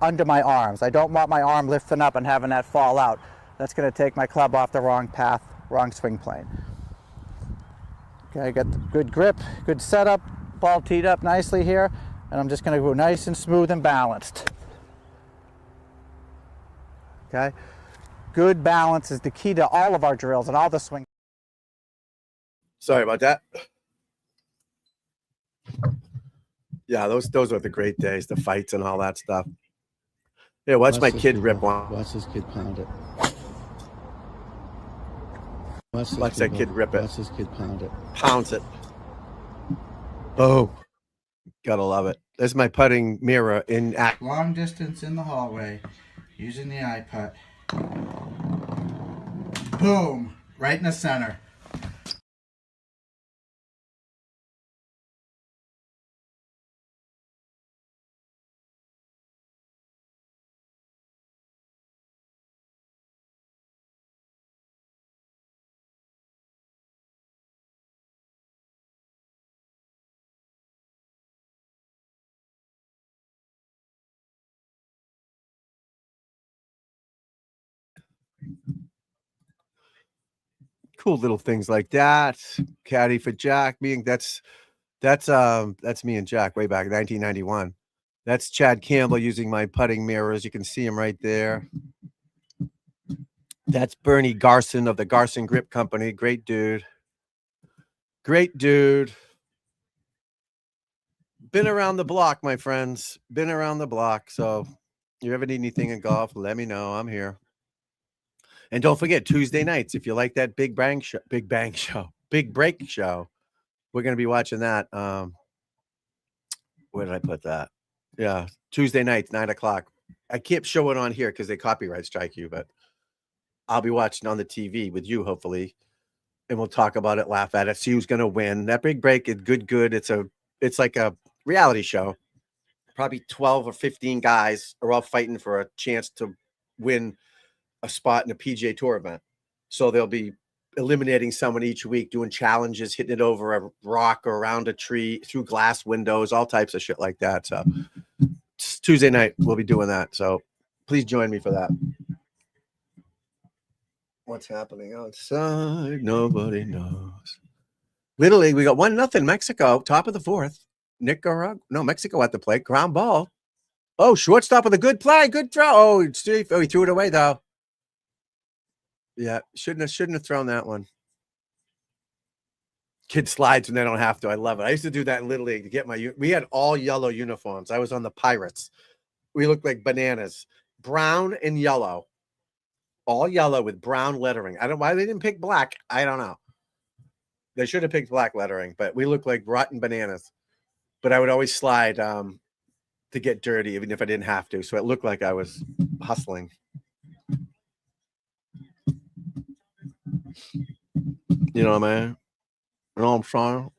under my arms. I don't want my arm lifting up and having that fall out. That's going to take my club off the wrong path, wrong swing plane. Okay, I got the good grip, good setup, ball teed up nicely here, and I'm just going to go nice and smooth and balanced. Okay, good balance is the key to all of our drills and all the swing. Sorry about that. Yeah, those are the great days, the fights and all that stuff. Yeah, watch my kid rip one. Watch this kid pound it. Watch that kid rip it. Watch this kid pound it. Pounds it. Oh, gotta love it. There's my putting mirror in act. Long distance in the hallway, using the iPad. Boom, right in the center. Cool little things like that. Caddy for Jack. That's me and Jack way back in 1991. That's Chad Campbell using my putting mirrors. You can see him right there. That's Bernie Garson of the Garson Grip Company. Great dude. Great dude. Been around the block, my friends. Been around the block. So you ever need anything in golf, let me know. I'm here. And don't forget, Tuesday nights, if you like that Big Break show, we're going to be watching that. Where did I put that? Yeah, Tuesday nights, 9:00. I can't show it on here because they copyright strike you, but I'll be watching on the TV with you, hopefully, and we'll talk about it, laugh at it, see who's going to win. That Big Break is good. It's like a reality show. Probably 12 or 15 guys are all fighting for a chance to win a spot in a PGA Tour event. So they'll be eliminating someone each week, doing challenges, hitting it over a rock or around a tree, through glass windows, all types of shit like that. So Tuesday night, we'll be doing that. So please join me for that. What's happening outside? Nobody knows. Little League, we got 1-0 Mexico, top of the 4th. Mexico at the plate, ground ball. Oh, shortstop with a good play, good throw. Oh, he threw it away though. Yeah, shouldn't have thrown that one. Kid slides when they don't have to. I love it. I used to do that in Little League to get we had all yellow uniforms. I was on the Pirates. We looked like bananas. Brown and yellow. All yellow with brown lettering. I don't know why they didn't pick black. I don't know. They should have picked black lettering, but we looked like rotten bananas. But I would always slide to get dirty, even if I didn't have to. So it looked like I was hustling. You know what I mean? You know what I'm saying?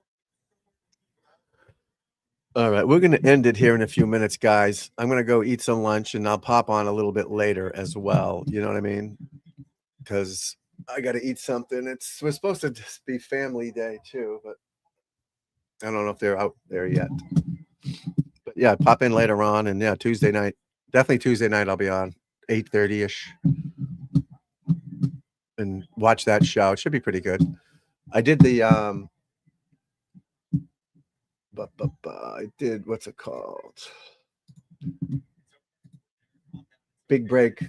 All right, we're going to end it here in a few minutes, guys. I'm going to go eat some lunch, and I'll pop on a little bit later as well. You know what I mean? Because I got to eat something. We're supposed to just be family day too, but I don't know if they're out there yet. But yeah, pop in later on, and yeah, Tuesday night. Definitely Tuesday night I'll be on 8:30ish. And watch that show. It should be pretty good. I did the I did, what's it called? Big Break.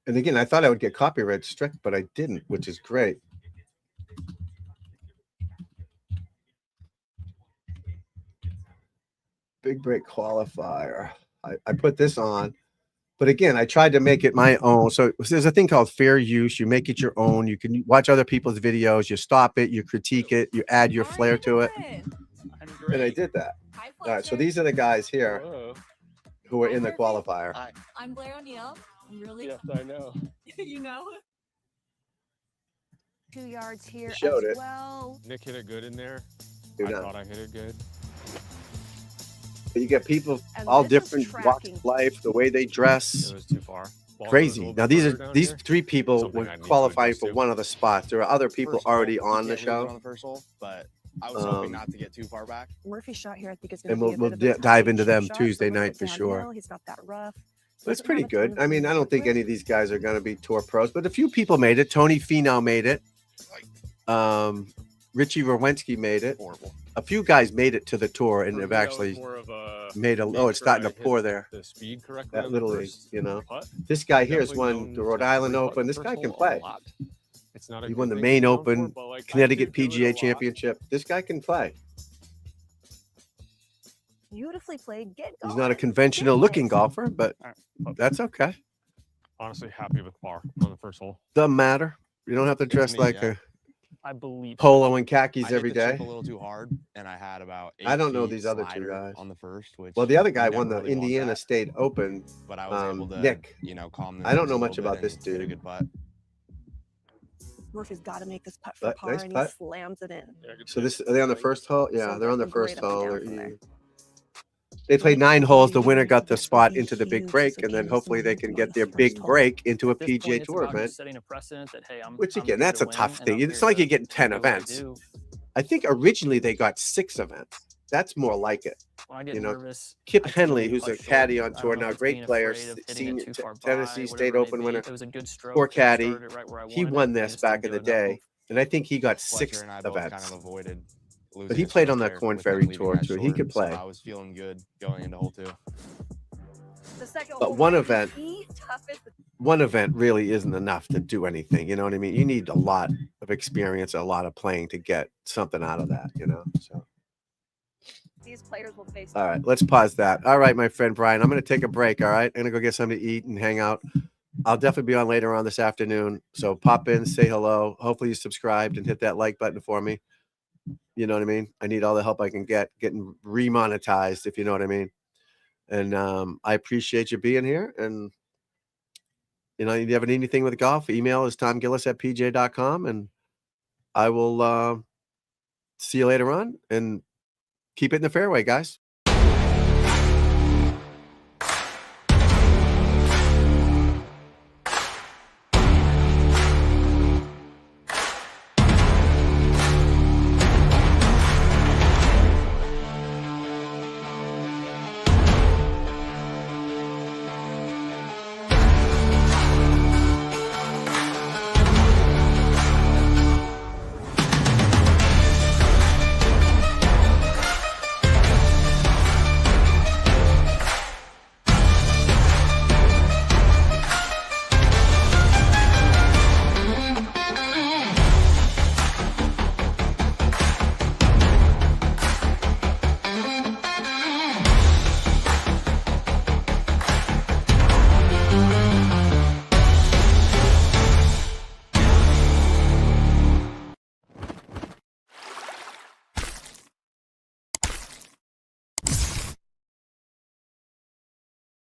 And again, I thought I would get copyright struck, but I didn't, which is great. Big break qualifier. I put this on, but again, I tried to make it my own. So there's a thing called fair use. You make it your own. You can watch other people's videos. You stop it. You critique it. You add your flair to it. And I did that. All right. So these are the guys here who are in the qualifier. Hi. I'm Blair O'Neill. I'm really. Yes, I know. You know. 2 yards here Showed as it. well. Nick hit it good in there. Do I not. thought I hit it good. But you get people And all this is different walks of life, the way they dress. It was too far. Ball Crazy. goes a Now little bit further down these here. 3 people Something were I need to qualifying adjust for to. one of the spots. There are other people First already hole, on you the can't lose it show. on the first hole, but I was hoping Um, not to get too far back. Murphy's shot here, I think, is going And to we'll, be a we'll bit of a dive toughie into chip them shot, Tuesday so we're night for downhill. sure. He's got that rough. But it's Doesn't pretty have a ton good. of I mean, I don't think grip. any of these guys are going to be tour pros, but a few people made it. Tony Finau made it. Richie Rowensky made it. Horrible. A few guys made it to the tour and For have me, that was actually more of a made a. make Oh, it's sure starting I to hit pour there. The speed correctly. That on the little league, first you know. putt. This guy here has Definitely won known the to Rhode Island three-putt Open. the This first guy can hole a play. lot. It's not a He good won the thing Maine to be known for, Open, but, like, I Connecticut do do it a PGA lot. Championship. This guy can play. Beautifully played. Get He's going. not a conventional looking golfer, but that's okay. Honestly, happy with par on the first hole. Doesn't matter. You don't have to dress me, like yeah. a I believe polo and khakis I hit every the chip day. a little too hard, and I had about 8 I don't know feet these other 2 slider guys. on the first. Which Well, the other you guy never won the really want Indiana that, State Open. but I was able to, Nick. you know, calm the I don't nerves know a much little about bit this and hit a dude. good putt. Murphy's got to make this putt for par, Nice and putt. he slams it in. So this are they on the first hole? Yeah, So they're on the great first up and hole. down They're from there. easy. They played 9 holes. The winner got the This will spot be into the big huge. break, This and will then give hopefully they momentum can on get the their first big hole. break into a At this point, PGA it's Tour about just event. setting a precedent that, hey, Which I'm again, here that's to a win, tough and thing. I'm It's here not like to you're getting 10 do what I events. do. I think originally they got 6 events. That's more like it. When I get You know, nervous, Kip I tend to Henley, be who's putt a short. caddy I on don't tour know now, if it's great being player, afraid of hitting senior it too far by, Tennessee State whatever it Open may be. winner, It was a good stroke. poor and I caddy. started it right where I He wanted won it, this just back in didn't the do enough. day, and I think he got Fletcher 6 and I both kind events. of avoided losing. But he a played stroke on that there Corn with him Ferry leaving tour that too. He short, could so play. I was feeling good going into hole 2. The second But hole one might event- be the toughest. One event really isn't enough to do anything. You know what I mean? You need a lot of experience, a lot of playing to get something out of that. You know. So. These players will face. All right, let's pause that. All right, my friend Brian, I'm going to take a break. All right, I'm going to go get something to eat and hang out. I'll definitely be on later on this afternoon. So pop in, say hello. Hopefully you subscribed and hit that like button for me. You know what I mean? I need all the help I can get getting remonetized, if you know what I mean. And I appreciate you being here. And, you know, you ever need anything with golf, email is tomgillis@pj.com. And I will see you later on. And keep it in the fairway, guys.